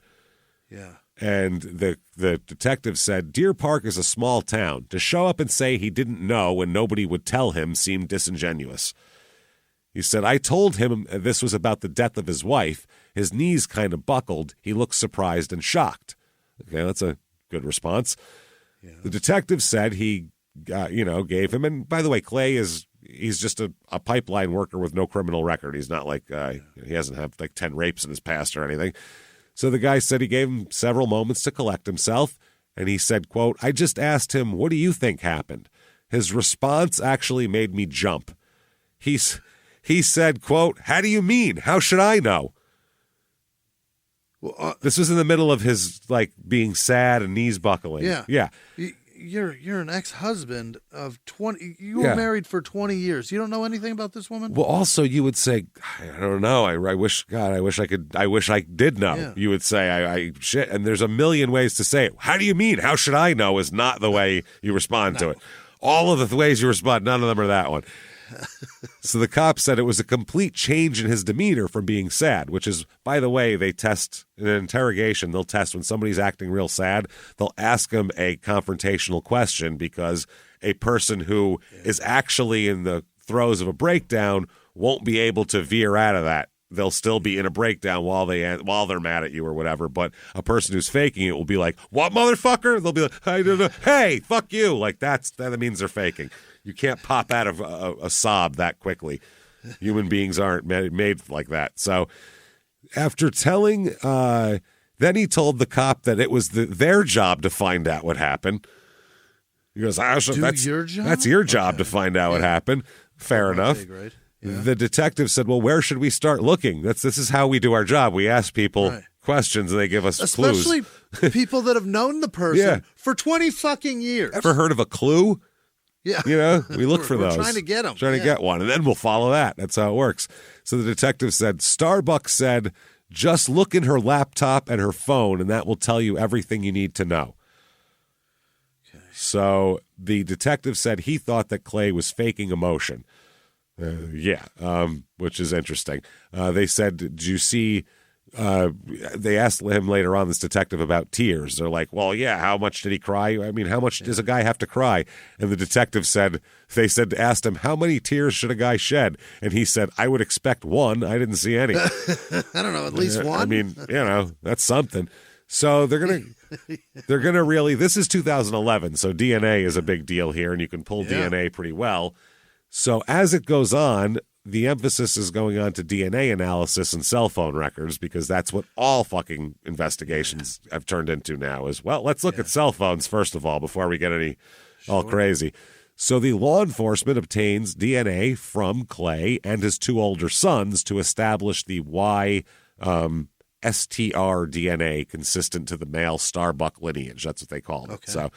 Yeah. And the detective said, Deer Park is a small town. To show up and say he didn't know and nobody would tell him seemed disingenuous. He said, I told him this was about the death of his wife. His knees kind of buckled. He looked surprised and shocked. Okay, that's a good response. Yeah. The detective said he, gave him, and by the way, Clay he's just a pipeline worker with no criminal record. He's not like, he hasn't had like 10 rapes in his past or anything. So the guy said he gave him several moments to collect himself, and he said, quote, I just asked him, what do you think happened? His response actually made me jump. He said, quote, how do you mean? How should I know? Well, this was in the middle of his, like, being sad and knees buckling. Yeah. Yeah. You're an ex-husband of 20. You were married for 20 years. You don't know anything about this woman? Well, also you would say, I don't know. I wish I did know. Yeah. You would say, I shit. And there's a million ways to say it. How do you mean? How should I know is not the way you respond to it. All of the ways you respond, none of them are that one. So the cop said it was a complete change in his demeanor from being sad, which is, by the way, they test in an interrogation. They'll test when somebody's acting real sad. They'll ask them a confrontational question because a person who is actually in the throes of a breakdown won't be able to veer out of that. They'll still be in a breakdown while they're mad at you or whatever. But a person who's faking it will be like, "What, motherfucker?" They'll be like, "I don't know. Hey, fuck you!" Like that means they're faking. You can't pop out of a sob that quickly. Human beings aren't made like that. So after telling, then he told the cop that it was their job to find out what happened. He goes, that's your job? That's your job to find out what happened. Fair enough. Right. Yeah. The detective said, well, where should we start looking? This is how we do our job. We ask people questions and they give us clues. Especially people that have known the person for 20 fucking years. Ever heard of a clue? Yeah. We look for those. We're trying to get them. Trying to get one, and then we'll follow that. That's how it works. So the detective said, Starbuck said, just look in her laptop and her phone, and that will tell you everything you need to know. Okay. So the detective said he thought that Clay was faking emotion. Which is interesting. They said, did you see... they asked him later on, this detective, about tears. They're like, well, yeah, how much did he cry? I mean, how much does a guy have to cry? And the detective asked him, how many tears should a guy shed? And he said, I would expect one. I didn't see any. I don't know, at least one? I mean, that's something. So they're going to really, this is 2011, so DNA is a big deal here, and you can pull DNA pretty well. So as it goes on, the emphasis is going on to DNA analysis and cell phone records because that's what all fucking investigations have turned into now is, well, let's look at cell phones first of all before we get all crazy. So the law enforcement obtains DNA from Clay and his 2 older sons to establish the STR DNA consistent to the male Starbuck lineage. That's what they call it. So,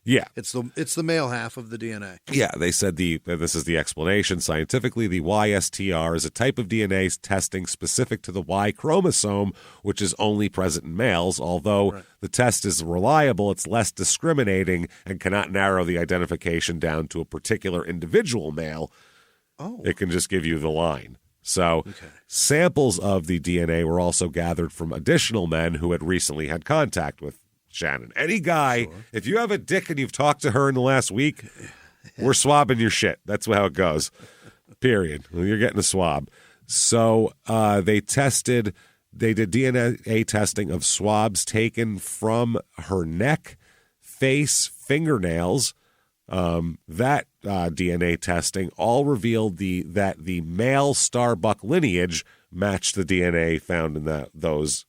it's the male half of the DNA. Yeah, they said this is the explanation. Scientifically, the YSTR is a type of DNA testing specific to the Y chromosome, which is only present in males. Although the test is reliable, it's less discriminating and cannot narrow the identification down to a particular individual male. Oh. It can just give you the line. So samples of the DNA were also gathered from additional men who had recently had contact with Shannon. Any guy, if you have a dick and you've talked to her in the last week, we're swabbing your shit. That's how it goes. Period. You're getting a swab. So they did DNA testing of swabs taken from her neck, face, fingernails. That DNA testing all revealed that the male Starbuck lineage matched the DNA found in those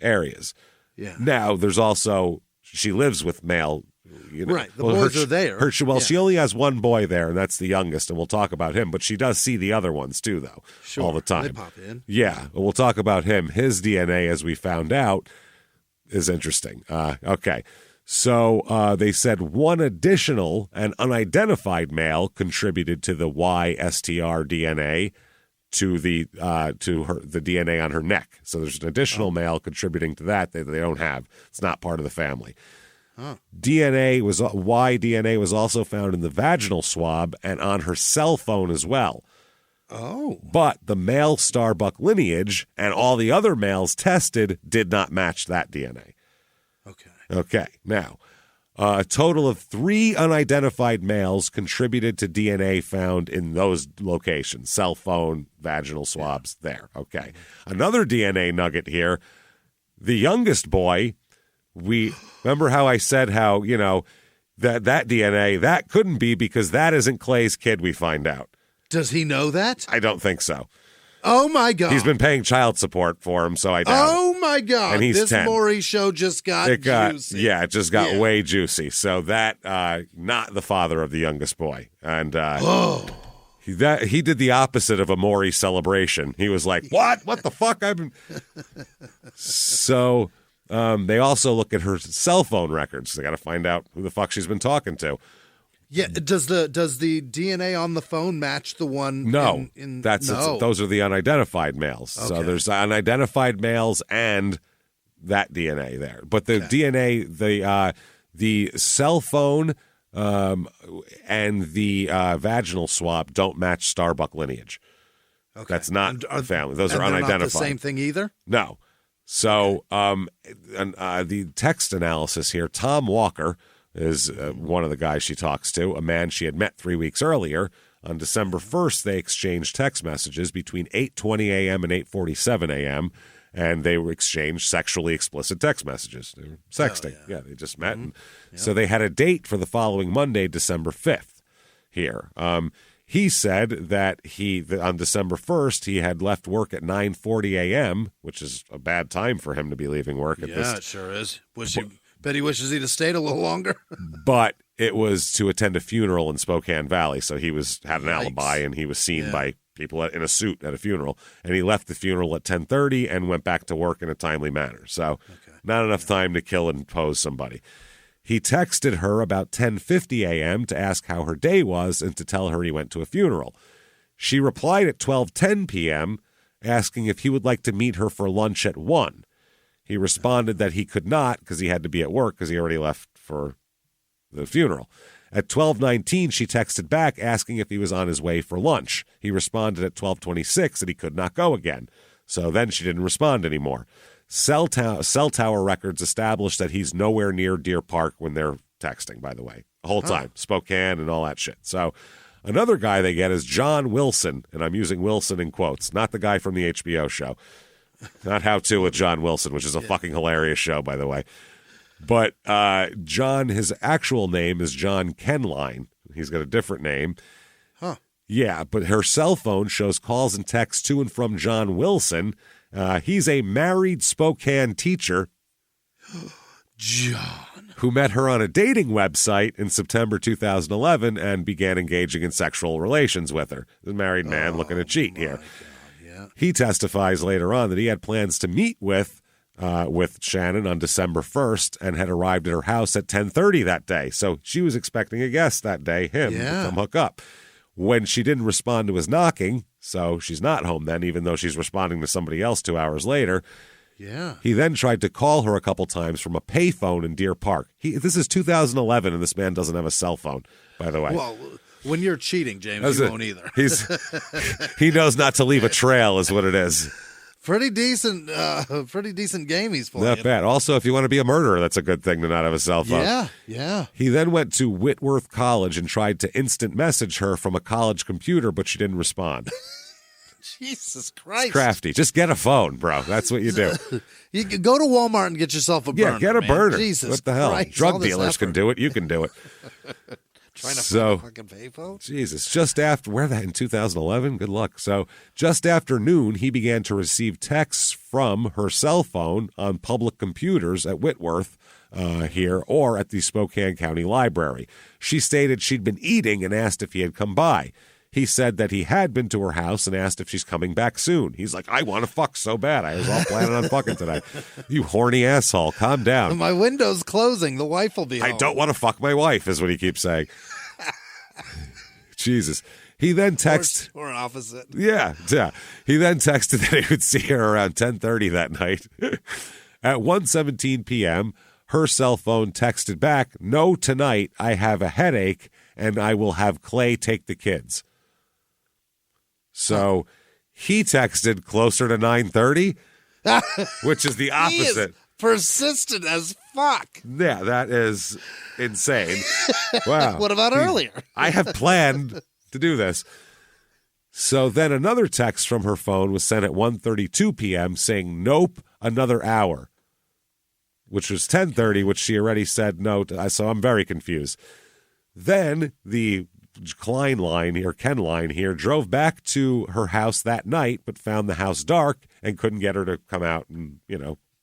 areas. Yeah. Now, there's also, she lives with male Right, the boys are there. She only has one boy there, and that's the youngest, and we'll talk about him. But she does see the other ones, too, though, all the time. They pop in. Yeah, we'll talk about him. His DNA, as we found out, is interesting. Okay, so they said one additional and unidentified male contributed to the YSTR DNA to the DNA on her neck. So there's an additional male contributing to that they don't have. It's not part of the family. Huh. Y DNA was also found in the vaginal swab and on her cell phone as well. Oh. But the male Starbuck lineage and all the other males tested did not match that DNA. Okay. Now, a total of 3 unidentified males contributed to DNA found in those locations, cell phone, vaginal swabs there. Okay. Another DNA nugget here, the youngest boy, remember how I said how, that DNA, that couldn't be because that isn't Clay's kid, we find out. Does he know that? I don't think so. Oh, my God. He's been paying child support for him, so I doubt it. My God. And he's this 10. Maury show just got juicy. Yeah, it just got way juicy. So that, not the father of the youngest boy. And he did the opposite of a Maury celebration. He was like, what? What the fuck? So they also look at her cell phone records. They got to find out who the fuck she's been talking to. Yeah, does the DNA on the phone match the one? No, those are the unidentified males. Okay. So there's unidentified males and that DNA there. But the DNA, the cell phone and the vaginal swab don't match Starbuck lineage. Okay. That's not family. Those are unidentified. Not the same thing either? No. So the text analysis here, Tom Walker is one of the guys she talks to, a man she had met 3 weeks earlier. On December 1st, they exchanged text messages between 8:20 a.m. and 8:47 a.m., and they were exchanged sexually explicit text messages. They were sexting. Yeah, they just met. And so they had a date for the following Monday, December 5th here. He said that on December 1st, he had left work at 9:40 a.m., which is a bad time for him to be leaving work at this. Yeah, it sure is. Bet he wishes he'd have stayed a little longer. But it was to attend a funeral in Spokane Valley, so he had an alibi, and he was seen by people in a suit at a funeral. And he left the funeral at 10:30 and went back to work in a timely manner. So not enough time to kill and pose somebody. He texted her about 10:50 a.m. to ask how her day was and to tell her he went to a funeral. She replied at 12:10 p.m., asking if he would like to meet her for lunch at 1. He responded that he could not because he had to be at work because he already left for the funeral. At 12:19, she texted back asking if he was on his way for lunch. He responded at 12:26 that he could not go again. So then she didn't respond anymore. Cell tower records established that he's nowhere near Deer Park when they're texting, by the way, the whole time. Spokane and all that shit. So another guy they get is John Wilson, and I'm using Wilson in quotes, not the guy from the HBO show. Not How To with John Wilson, which is a fucking hilarious show, by the way. But John, his actual name is John Kenline. He's got a different name. Huh. Yeah, but her cell phone shows calls and texts to and from John Wilson. He's a married Spokane teacher. John. Who met her on a dating website in September 2011 and began engaging in sexual relations with her. The married man looking to cheat here. God. Yeah. He testifies later on that he had plans to meet with Shannon on December 1st and had arrived at her house at 10:30 that day. So she was expecting a guest that day, him, to come hook up. When she didn't respond to his knocking, so she's not home then, even though she's responding to somebody else 2 hours later. Yeah. He then tried to call her a couple times from a payphone in Deer Park. This is 2011, and this man doesn't have a cell phone, by the way. Well, when you're cheating, James, you won't either. He knows not to leave a trail is what it is. Pretty decent game he's playing. Not bad. Also, if you want to be a murderer, that's a good thing to not have a cell phone. Yeah. He then went to Whitworth College and tried to instant message her from a college computer, but she didn't respond. Jesus Christ. It's crafty. Just get a phone, bro. That's what you do. You can go to Walmart and get yourself a burner. Yeah, get a burner. Jesus What the hell? Christ, Drug dealers can do it. You can do it. Trying to find a fucking payphone? Jesus, just after, where that, in 2011? Good luck. So just after noon, he began to receive texts from her cell phone on public computers at Whitworth here or at the Spokane County Library. She stated she'd been eating and asked if he had come by. He said that he had been to her house and asked if she's coming back soon. He's like, I want to fuck so bad. I was all planning on fucking today. You horny asshole. Calm down. My window's closing. The wife will be home. I don't want to fuck my wife, is what he keeps saying. Jesus. He then texted... Or opposite. Yeah. He then texted that he would see her around 10:30 that night. At 1:17 p.m., her cell phone texted back, no, tonight I have a headache and I will have Clay take the kids. So he texted closer to 9:30, which is the opposite. He is persistent as fuck. Yeah, that is insane. Wow. What about earlier? I have planned to do this. So then another text from her phone was sent at 1:32 p.m. saying, nope, another hour, which was 10:30, which she already said no to. So I'm very confused. Then the Ken line here, drove back to her house that night, but found the house dark and couldn't get her to come out and,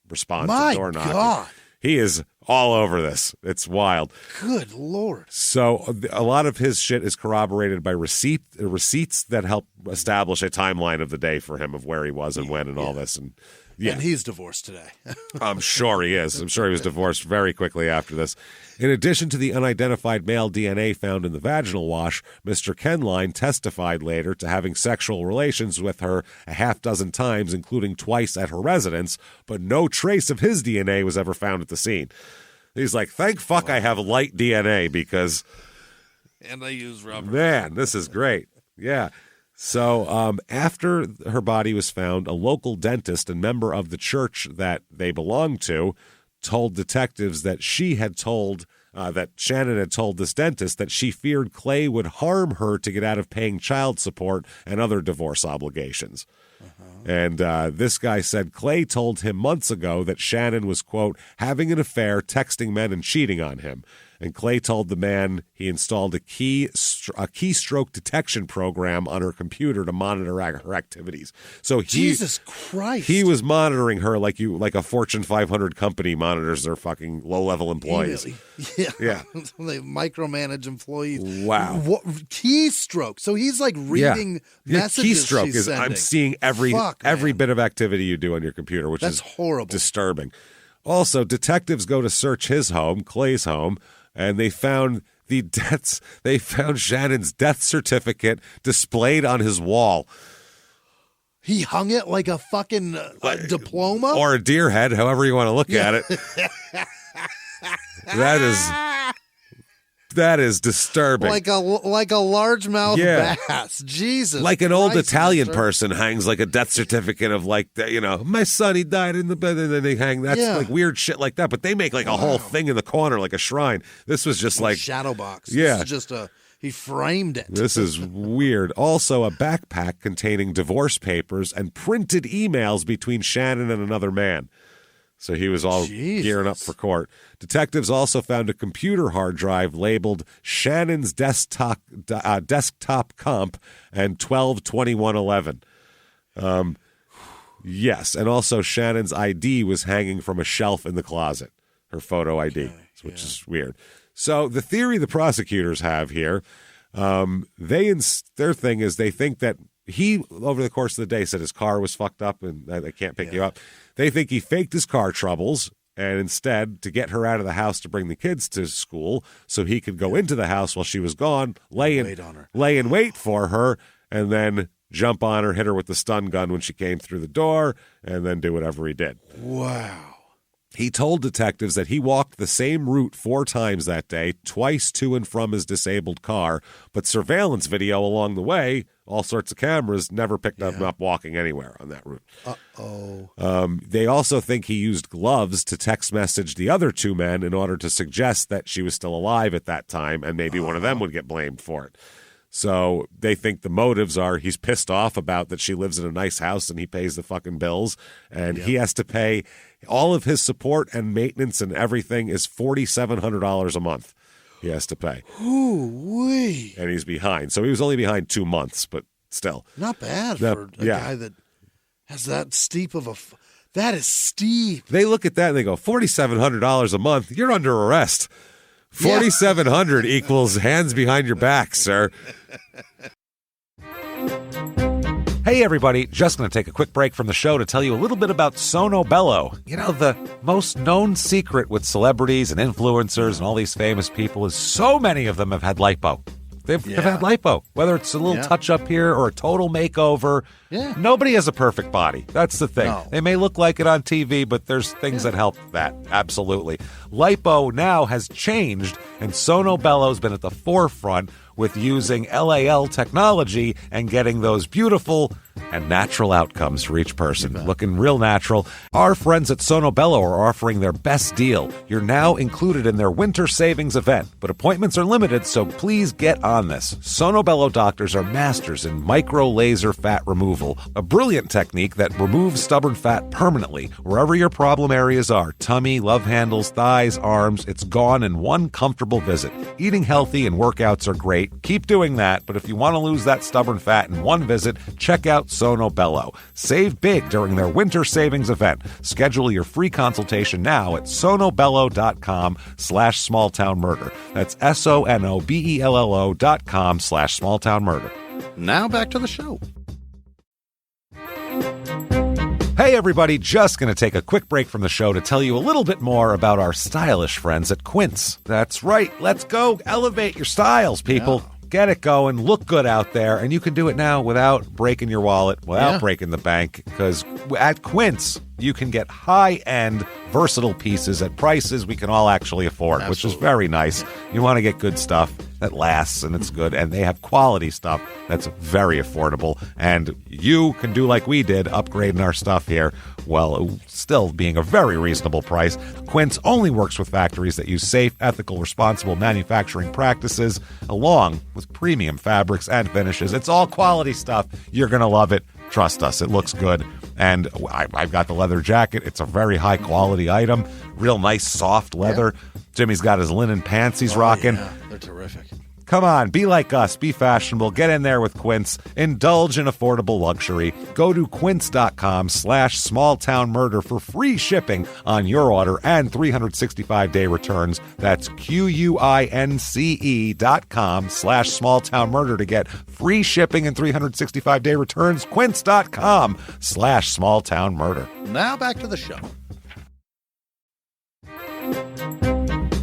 respond to door knocking. My God. He is all over this. It's wild. Good Lord. So a lot of his shit is corroborated by receipts that help establish a timeline of the day for him of where he was and when and all this. And yeah. And he's divorced today. I'm sure he is. I'm sure he was divorced very quickly after this. In addition to the unidentified male DNA found in the vaginal wash, Mr. Kenline testified later to having sexual relations with her a half dozen times, including twice at her residence, but no trace of his DNA was ever found at the scene. He's like, thank fuck I have light DNA because... And I use rubber. Man, this is great. Yeah. So after her body was found, a local dentist and member of the church that they belonged to told detectives that that Shannon had told this dentist that she feared Clay would harm her to get out of paying child support and other divorce obligations. And this guy said Clay told him months ago that Shannon was, quote, having an affair, texting men and cheating on him. And Clay told the man he installed a keystroke detection program on her computer to monitor her activities. So Jesus Christ, he was monitoring her like a Fortune 500 company monitors their fucking low-level employees. Yeah. They micromanage employees. Wow. Keystroke. So he's like reading messages. Keystroke she's is sending. I'm seeing every bit of activity you do on your computer, which is horrible, disturbing. Also, detectives go to search his home, Clay's home. And they found Shannon's death certificate displayed on his wall. He hung it like a fucking diploma? Or a deer head, however you want to look at it. That is disturbing. Like a largemouth bass. Jesus. Like an old Italian person hangs like a death certificate of my son, he died in the bed, and then they hang like weird shit like that. But they make like a whole thing in the corner like a shrine. This was just like shadow box. Yeah. This is just he framed it. This is weird. Also, a backpack containing divorce papers and printed emails between Shannon and another man. So he was all gearing up for court. Detectives also found a computer hard drive labeled Shannon's desktop comp and 12/21/11. Yes, and also Shannon's ID was hanging from a shelf in the closet, her photo ID, which is weird. So the theory the prosecutors have here, their thing is they think that he, over the course of the day, said his car was fucked up and they can't pick you up. They think he faked his car troubles and instead, to get her out of the house to bring the kids to school so he could go into the house while she was gone, lay in wait for her, and then jump on her, hit her with the stun gun when she came through the door, and then do whatever he did. Wow. He told detectives that he walked the same route 4 times that day, twice to and from his disabled car, but surveillance video along the way, all sorts of cameras, never picked him up walking anywhere on that route. They also think he used gloves to text message the other 2 men in order to suggest that she was still alive at that time, and maybe one of them would get blamed for it. So they think the motives are he's pissed off about that she lives in a nice house and he pays the fucking bills, and he has to pay all of his support and maintenance and everything is $4,700 a month. he has to pay. Ooh-wee. And he's behind. So he was only behind 2 months, but still. Not bad for a guy that has that steep of a... That is steep. They look at that and they go, $4,700 a month, you're under arrest. $4,700 equals hands behind your back, sir. Hey, everybody. Just going to take a quick break from the show to tell you a little bit about Sono Bello. You know, the most known secret with celebrities and influencers and all these famous people is so many of them have had lipo. They've had lipo, whether it's a little touch-up here or a total makeover. Yeah. Nobody has a perfect body. That's the thing. No. They may look like it on TV, but there's things that help that. Absolutely. Lipo now has changed, and Sono Bello's been at the forefront with using LAL technology and getting those beautiful and natural outcomes for each person. Looking real natural. Our friends at Sono Bello are offering their best deal. You're now included in their winter savings event, but appointments are limited, so please get on this. Sono Bello doctors are masters in micro laser fat removal, a brilliant technique that removes stubborn fat permanently wherever your problem areas are. Tummy, love handles, thighs, arms, it's gone in one comfortable visit. Eating healthy and workouts are great. Keep doing that, but if you want to lose that stubborn fat in one visit, check out Sono Bello. Save big during their winter savings event. Schedule your free consultation now at sonobello.com/smalltownmurder. That's sonobello.com/smalltownmurder. Now back to the show. Hey, everybody, just going to take a quick break from the show to tell you a little bit more about our stylish friends at Quince. That's right. Let's go elevate your styles, people. Yeah. Get it going. Look good out there. And you can do it now without breaking your wallet, without breaking the bank, because at Quince, you can get high-end, versatile pieces at prices we can all actually afford, which is very nice. You want to get good stuff that lasts and it's good, and they have quality stuff that's very affordable. And you can do like we did, upgrading our stuff here, well, still being a very reasonable price. Quince only works with factories that use safe, ethical, responsible manufacturing practices, along with premium fabrics and finishes. It's all quality stuff. You're going to love it. Trust us, it looks good. And I've got the leather jacket. It's a very high-quality item. Real nice, soft leather. Yeah. Jimmie's got his linen pants he's rocking. Yeah, they're terrific. Come on, be like us. Be fashionable. Get in there with Quince. Indulge in affordable luxury. Go to quince.com/smalltownmurder for free shipping on your order and 365-day returns. That's QUINCE.com/smalltownmurder to get free shipping and 365-day returns. Quince.com/smalltownmurder. Now back to the show.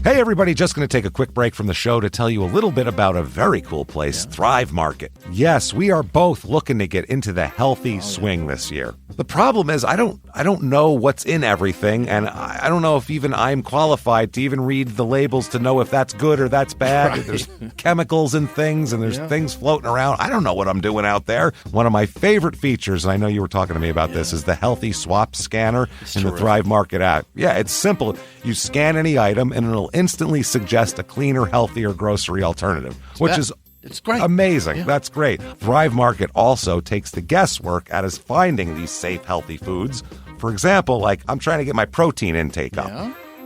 Hey, everybody, just going to take a quick break from the show to tell you a little bit about a very cool place, Thrive Market. Yes, we are both looking to get into the healthy swing this year. The problem is I don't know what's in everything, and I don't know if even I'm qualified to even read the labels to know if that's good or that's bad. Right. There's chemicals in things, and there's things floating around. I don't know what I'm doing out there. One of my favorite features, and I know you were talking to me about this, is the Healthy Swap Scanner in the Thrive Market app. Yeah, it's simple. You scan any item, and it'll instantly suggest a cleaner, healthier grocery alternative, which is it's great. Amazing. Yeah. That's great. Thrive Market also takes the guesswork out of finding these safe, healthy foods. For example, like I'm trying to get my protein intake up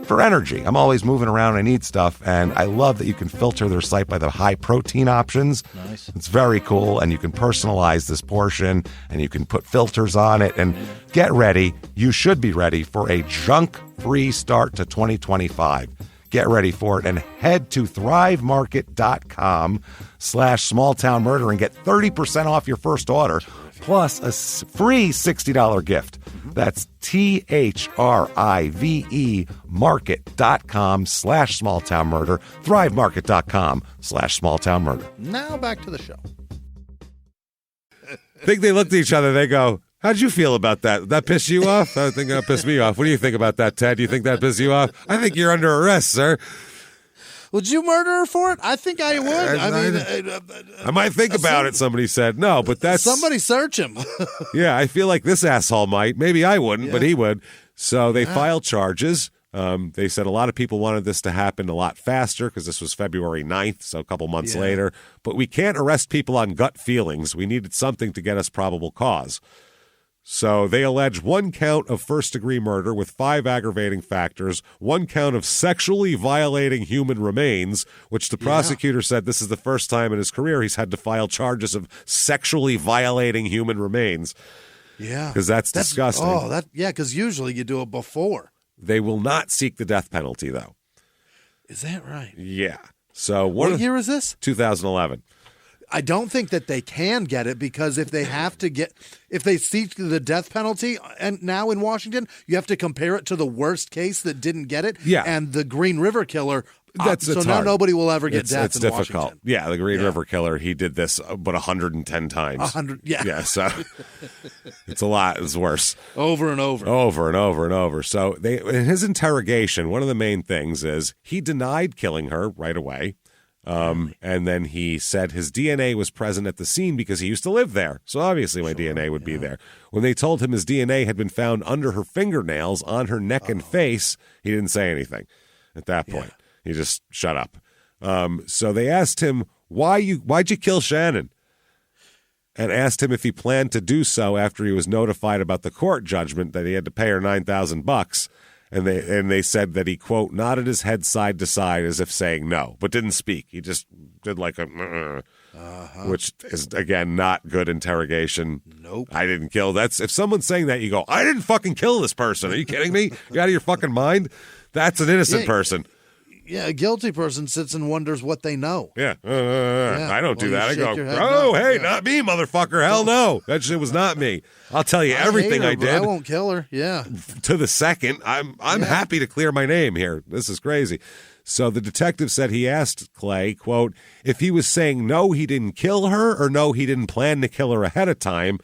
for energy. I'm always moving around. I need stuff, and I love that you can filter their site by the high protein options. Nice. It's very cool, and you can personalize this portion, and you can put filters on it, and get ready. You should be ready for a junk-free start to 2025. Get ready for it and head to thrivemarket.com/smalltownmurder and get 30% off your first order plus a free $60 gift. That's THRIVE market.com/smalltownmurder, thrivemarket.com/smalltownmurder. Now back to the show. I think they looked at each other. They go, how'd you feel about that? That pissed you off? I think that pissed me off. What do you think about that, Ted? Do you think that pissed you off? I think you're under arrest, sir. Would you murder her for it? I think I would. I might think about it, somebody said. No, but that's... Somebody search him. Yeah, I feel like this asshole might. Maybe I wouldn't, but he would. So they filed charges. They said a lot of people wanted this to happen a lot faster because this was February 9th, so a couple months later. But we can't arrest people on gut feelings. We needed something to get us probable cause. So they allege 1 count of first-degree murder with 5 aggravating factors, 1 count of sexually violating human remains, which the prosecutor said this is the first time in his career he's had to file charges of sexually violating human remains. Yeah. Because that's disgusting. Oh, because usually you do it before. They will not seek the death penalty, though. Is that right? Yeah. So what year is this? 2011. I don't think that they can get it because if they seek the death penalty, and now in Washington, you have to compare it to the worst case that didn't get it. Yeah. And the Green River Killer. So now nobody will ever get death it's in difficult. Washington. Yeah, the Green River Killer, he did this but 110 times. 100, yeah. Yeah, so it's a lot. It's worse. Over and over. Over and over and over. So in his interrogation, one of the main things is he denied killing her right away. And then he said his DNA was present at the scene because he used to live there. So obviously my DNA would be there. When they told him his DNA had been found under her fingernails, on her neck and face, he didn't say anything at that point. He just shut up. So they asked him, why'd you kill Shannon? And asked him if he planned to do so after he was notified about the court judgment that he had to pay her $9,000. And they said that he, quote, nodded his head side to side as if saying no, but didn't speak. He just did like a, which is, again, not good interrogation. Nope. I didn't kill. That's if someone's saying that, you go, I didn't fucking kill this person. Are you kidding me? You out of your fucking mind? That's an innocent person. Yeah, a guilty person sits and wonders what they know. Yeah. I don't do that. I go, not me, motherfucker. Hell no. That shit was not me. I'll tell you everything I did. I won't kill her. Yeah. To the second. I'm happy to clear my name here. This is crazy. So the detective said he asked Clay, quote, if he was saying no, he didn't kill her, or no, he didn't plan to kill her ahead of time.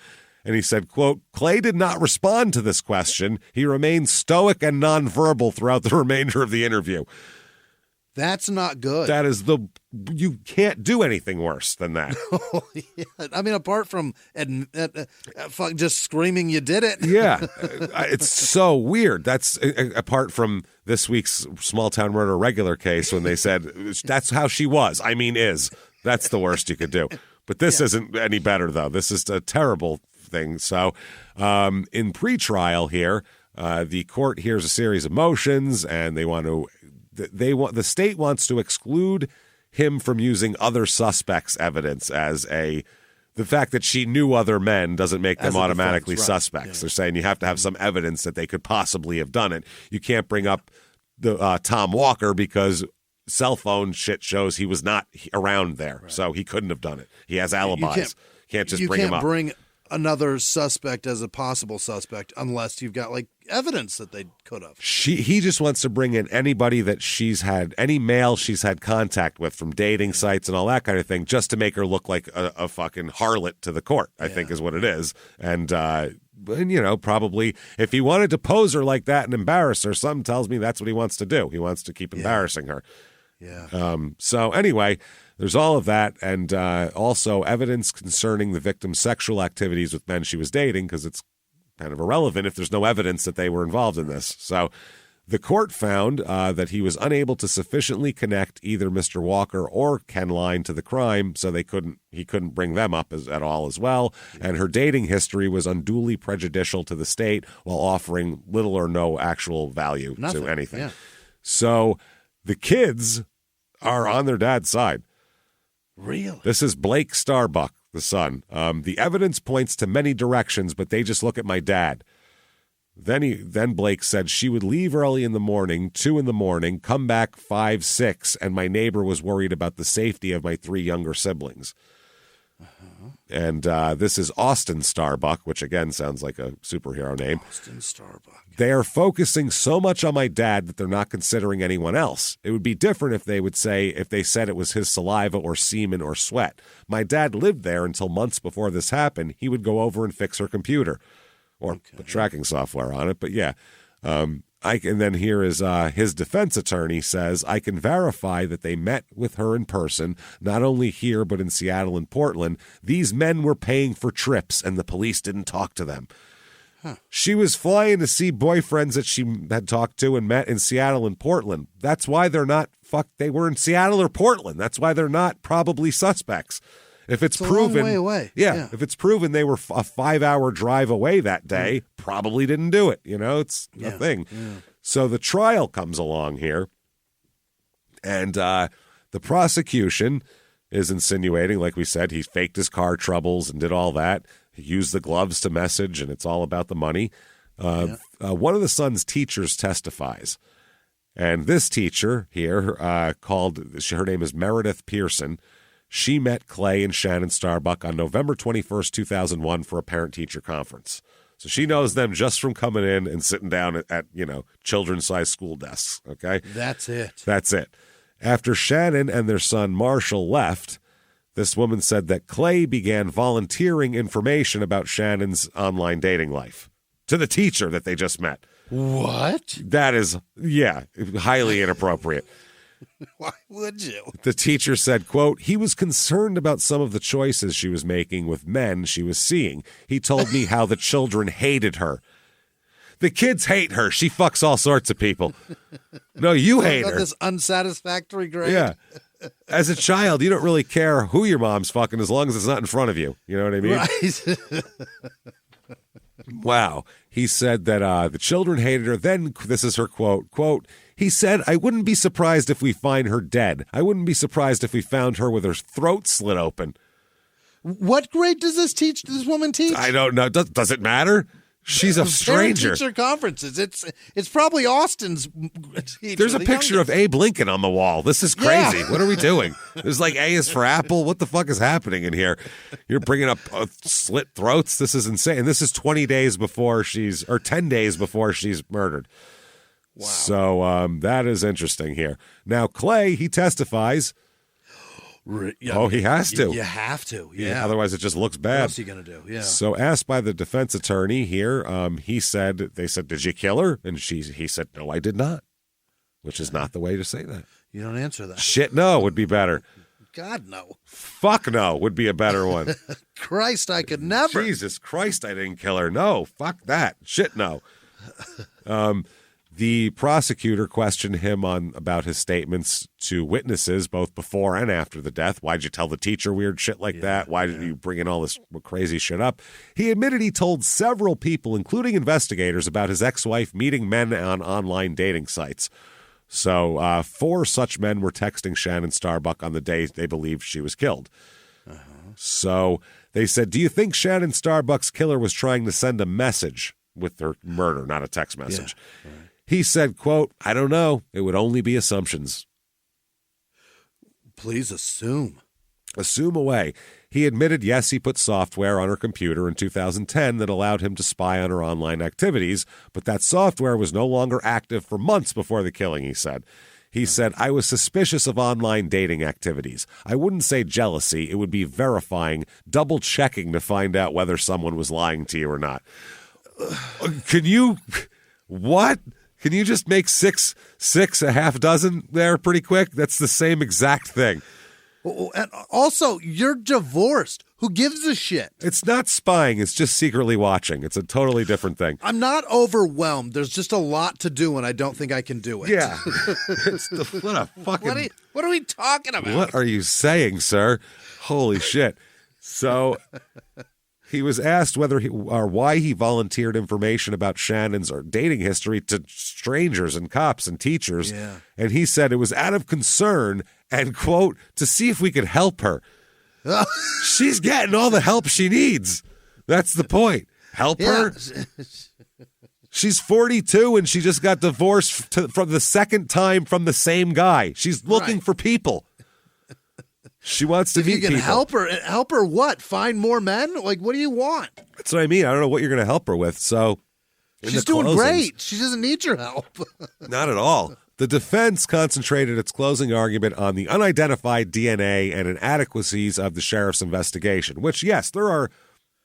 And he said, quote, Clay did not respond to this question. He remained stoic and nonverbal throughout the remainder of the interview. That's not good. That is you can't do anything worse than that. I mean, apart from just screaming you did it. Yeah. It's so weird. That's apart from this week's small town murder regular case when they said that's how she was. I mean, that's the worst you could do. But this isn't any better, though. This is a terrible thing. So in pretrial here, the court hears a series of motions and the state wants to exclude him from using other suspects' evidence as the fact that she knew other men doesn't make them automatically suspects. Yeah. They're saying you have to have some evidence that they could possibly have done it. You can't bring up the Tom Walker because cell phone shit shows he was not around there, so he couldn't have done it. He has alibis. Can't just bring him up. You can't bring another suspect as a possible suspect unless you've got like evidence that they could have. He just wants to bring in anybody that any male she's had contact with from dating sites and all that kind of thing, just to make her look like a fucking harlot to the court, I think is what it is. And probably if he wanted to pose her like that and embarrass her, something tells me that's what he wants to do. He wants to keep embarrassing her. Yeah. So anyway, there's all of that, and also evidence concerning the victim's sexual activities with men she was dating, because it's kind of irrelevant if there's no evidence that they were involved in this. So the court found that he was unable to sufficiently connect either Mr. Walker or Ken Line to the crime, so he couldn't bring them up at all as well. And her dating history was unduly prejudicial to the state while offering little or no actual value to anything. Yeah. So the kids are on their dad's side. Really? This is Blake Starbuck, the son. The evidence points to many directions, but they just look at my dad. Then Blake said she would leave early in the morning, 2 a.m, come back 5, 6, and my neighbor was worried about the safety of my 3 younger siblings. And this is Austin Starbuck, which again sounds like a superhero name. Austin Starbuck. They are focusing so much on my dad that they're not considering anyone else. It would be different if they said it was his saliva or semen or sweat. My dad lived there until months before this happened. He would go over and fix her computer or put tracking software on it. But yeah, and then here is his defense attorney says, I can verify that they met with her in person, not only here, but in Seattle and Portland. These men were paying for trips and the police didn't talk to them. Huh. She was flying to see boyfriends that she had talked to and met in Seattle and Portland. That's why they're not they were in Seattle or Portland. That's why they're not probably suspects. If it's a proven, long way away. Yeah, if it's proven they were a 5-hour drive away that day, probably didn't do it. It's a thing. Yeah. So the trial comes along here, and the prosecution is insinuating, like we said, he faked his car troubles and did all that. He used the gloves to message, and it's all about the money. One of the son's teachers testifies. And this teacher here her name is Meredith Pearson. She met Clay and Shannon Starbuck on November 21st, 2001 for a parent-teacher conference. So she knows them just from coming in and sitting down at children's-sized school desks, okay? That's it. That's it. After Shannon and their son Marshall left, this woman said that Clay began volunteering information about Shannon's online dating life to the teacher that they just met. What? That is, highly inappropriate. Why would you? The teacher said, quote, he was concerned about some of the choices she was making with men she was seeing. He told me how the children hated her. The kids hate her. She fucks all sorts of people. No, you hate her. This unsatisfactory grade. Yeah. As a child, you don't really care who your mom's fucking as long as it's not in front of you. You know what I mean? Right. Wow. He said that the children hated her. Then, this is her quote, he said, I wouldn't be surprised if we find her dead. I wouldn't be surprised if we found her with her throat slit open. What grade does this woman teach? I don't know. Does it matter? She's a stranger. Teacher conferences. It's probably Austin's teacher. There's a picture of Abe Lincoln on the wall. This is crazy. Yeah. What are we doing? There's like A is for Apple. What the fuck is happening in here? You're bringing up slit throats. This is insane. And this is 10 days before she's murdered. Wow. So that is interesting here. Now, Clay, he testifies. He has to. You have to, yeah. Otherwise, it just looks bad. What else are you going to do? Yeah. So, asked by the defense attorney here, they said, did you kill her? And he said, no, I did not, which is not the way to say that. You don't answer that. Shit, no would be better. God, no. Fuck no would be a better one. Christ, I could never. Jesus Christ, I didn't kill her. No, fuck that. Shit, no. The prosecutor questioned him about his statements to witnesses both before and after the death. Why'd you tell the teacher weird shit like that? Why did you bring in all this crazy shit up? He admitted he told several people, including investigators, about his ex-wife meeting men on online dating sites. So 4 such men were texting Shannon Starbuck on the day they believed she was killed. So they said, do you think Shannon Starbuck's killer was trying to send a message with her murder, not a text message? Yeah. Right. He said, quote, I don't know. It would only be assumptions. Please assume. Assume away. He admitted, yes, he put software on her computer in 2010 that allowed him to spy on her online activities, but that software was no longer active for months before the killing, he said. He said, I was suspicious of online dating activities. I wouldn't say jealousy. It would be verifying, double-checking to find out whether someone was lying to you or not. Can you... What? Can you just make six a half dozen there pretty quick? That's the same exact thing. And also, you're divorced. Who gives a shit? It's not spying. It's just secretly watching. It's a totally different thing. I'm not overwhelmed. There's just a lot to do, and I don't think I can do it. Yeah. What a fucking... What are we talking about? What are you saying, sir? Holy shit. So... He was asked why he volunteered information about Shannon's dating history to strangers and cops and teachers. Yeah. And he said it was out of concern and, quote, to see if we could help her. She's getting all the help she needs. That's the point. Help her? She's 42 and she just got divorced from the second time from the same guy. She's looking for people. She wants to meet people. If you can help her what? Find more men? Like, what do you want? That's what I mean. I don't know what you're going to help her with. So she's doing great. She doesn't need your help. Not at all. The defense concentrated its closing argument on the unidentified DNA and inadequacies of the sheriff's investigation, which, yes, there are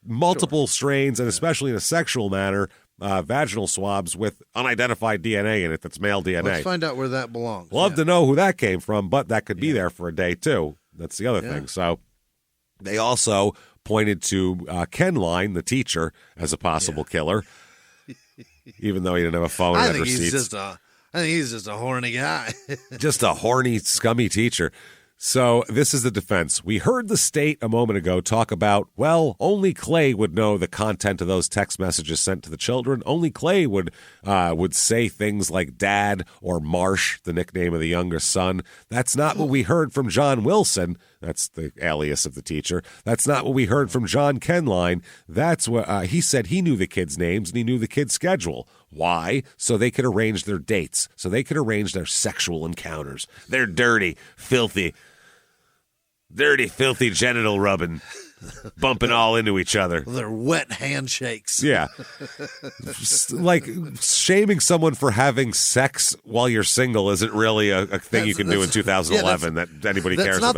multiple strains, and especially in a sexual manner, vaginal swabs with unidentified DNA in it that's male DNA. Let's find out where that belongs. Love to know who that came from, but that could be there for a day, too. That's the other thing. So they also pointed to Ken Line, the teacher, as a possible killer, even though he didn't have a phone and receipts. I think he's just a horny guy. Just a horny, scummy teacher. So this is the defense. We heard the state a moment ago talk about, well, only Clay would know the content of those text messages sent to the children. Only Clay would say things like Dad or Marsh, the nickname of the youngest son. That's not what we heard from John Wilson. That's the alias of the teacher. That's not what we heard from John Kenline. That's what he said. He knew the kids' names and he knew the kids' schedule. Why? So they could arrange their dates. So they could arrange their sexual encounters. They're dirty, filthy genital rubbing, bumping all into each other. They're wet handshakes. Yeah. Like shaming someone for having sex while you're single isn't really a thing you can do in 2011 that anybody cares about.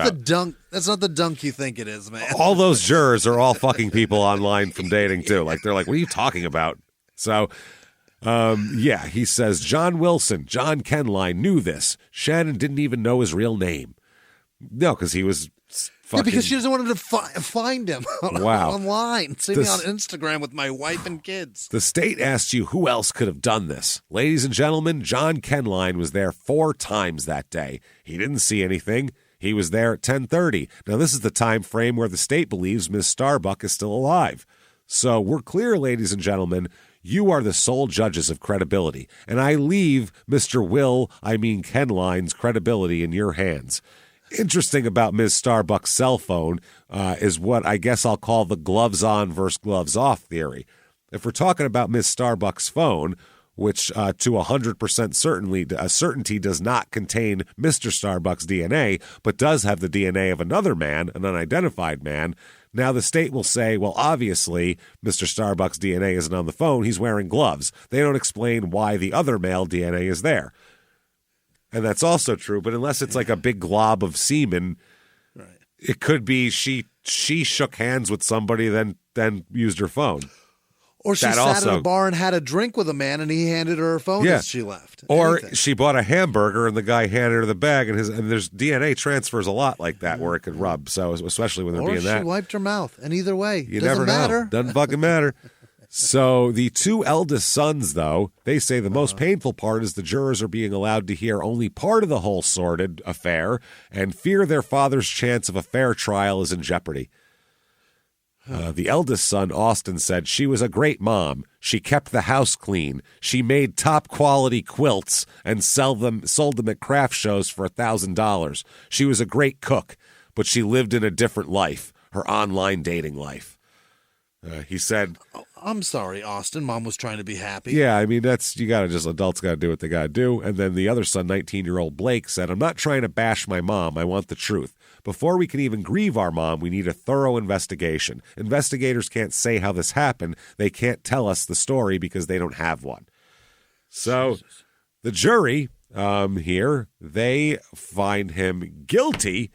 That's not the dunk you think it is, man. All those jurors are all fucking people online from dating too. Like they're like, what are you talking about? So he says John Wilson, John Kenline knew this. Shannon didn't even know his real name. No, because he was fucking... because she doesn't want him to find him online. See me on Instagram with my wife and kids. The state asked you who else could have done this. Ladies and gentlemen, John Kenline was there 4 times that day. He didn't see anything. He was there at 10:30. Now, this is the time frame where the state believes Ms. Starbuck is still alive. So we're clear, ladies and gentlemen, you are the sole judges of credibility. And I leave Mr. Kenline's credibility in your hands. Interesting about Ms. Starbuck's cell phone is what I guess I'll call the gloves on versus gloves off theory. If we're talking about Ms. Starbuck's phone, which to 100% certainty does not contain Mr. Starbuck's DNA, but does have the DNA of another man, an unidentified man, now the state will say, well, obviously, Mr. Starbuck's DNA isn't on the phone. He's wearing gloves. They don't explain why the other male DNA is there. And that's also true, but unless it's like a big glob of semen, right. It could be she shook hands with somebody, then used her phone. Or she sat at a bar and had a drink with a man, and he handed her phone as she left. Or she bought a hamburger, and the guy handed her the bag, and there's DNA transfers a lot like that where it could rub. So especially when they're being that. Or she wiped her mouth, and either way, you doesn't never matter. know. Doesn't fucking matter. So the 2 eldest sons, though, they say the most painful part is the jurors are being allowed to hear only part of the whole sordid affair and fear their father's chance of a fair trial is in jeopardy. The eldest son, Austin, said, she was a great mom. She kept the house clean. She made top-quality quilts and sold them at craft shows for $1,000. She was a great cook, but she lived in a different life, her online dating life. He said... I'm sorry, Austin. Mom was trying to be happy. Yeah, I mean, adults got to do what they got to do. And then the other son, 19-year-old Blake, said, I'm not trying to bash my mom. I want the truth. Before we can even grieve our mom, we need a thorough investigation. Investigators can't say how this happened. They can't tell us the story because they don't have one. So the jury here, they find him guilty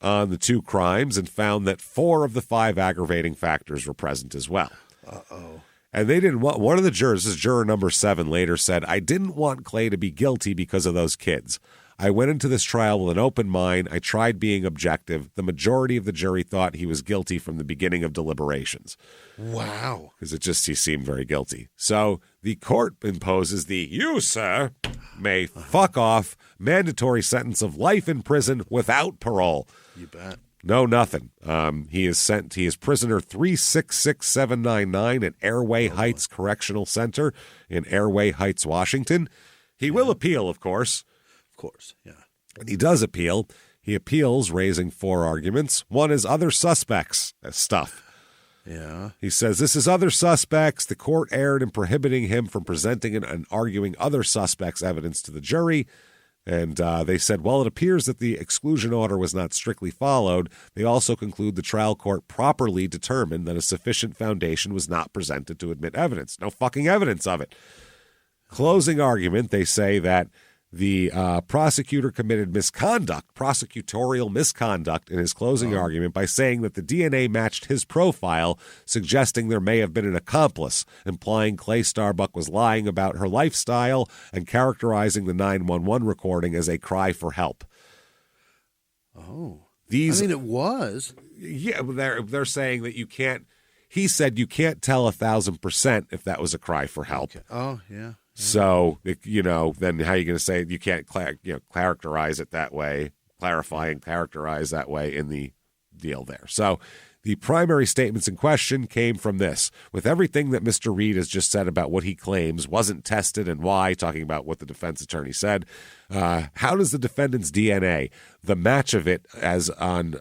on the 2 crimes and found that 4 of the 5 aggravating factors were present as well. Uh-oh. And they didn't want, one of the jurors, this is juror number 7, later said, I didn't want Clay to be guilty because of those kids. I went into this trial with an open mind. I tried being objective. The majority of the jury thought he was guilty from the beginning of deliberations. Wow. Because he seemed very guilty. So the court imposes you, sir, may fuck off, mandatory sentence of life in prison without parole. You bet. No, nothing. He is prisoner 366799 at Airway Heights Correctional Center in Airway Heights, Washington. He will appeal, of course. Of course, yeah. And he does appeal. He appeals, raising 4 arguments. One is other suspects stuff. Yeah. He says, this is other suspects. The court erred in prohibiting him from presenting and arguing other suspects' evidence to the jury. And they said, well, it appears that the exclusion order was not strictly followed. They also conclude the trial court properly determined that a sufficient foundation was not presented to admit evidence. No fucking evidence of it. Closing argument, they say that the prosecutor committed prosecutorial misconduct in his closing argument by saying that the DNA matched his profile, suggesting there may have been an accomplice, implying Clay Starbuck was lying about her lifestyle and characterizing the 911 recording as a cry for help. Oh. It was. Yeah, they're saying that you can't, he said you can't tell 1,000% if that was a cry for help. Okay. Oh, yeah. So, then how are you going to say you can't characterize it that way? clarify and characterize that way in the deal there. So the primary statements in question came from this. With everything that Mr. Reed has just said about what he claims wasn't tested and why, talking about what the defense attorney said, how does the defendant's DNA, the match of it on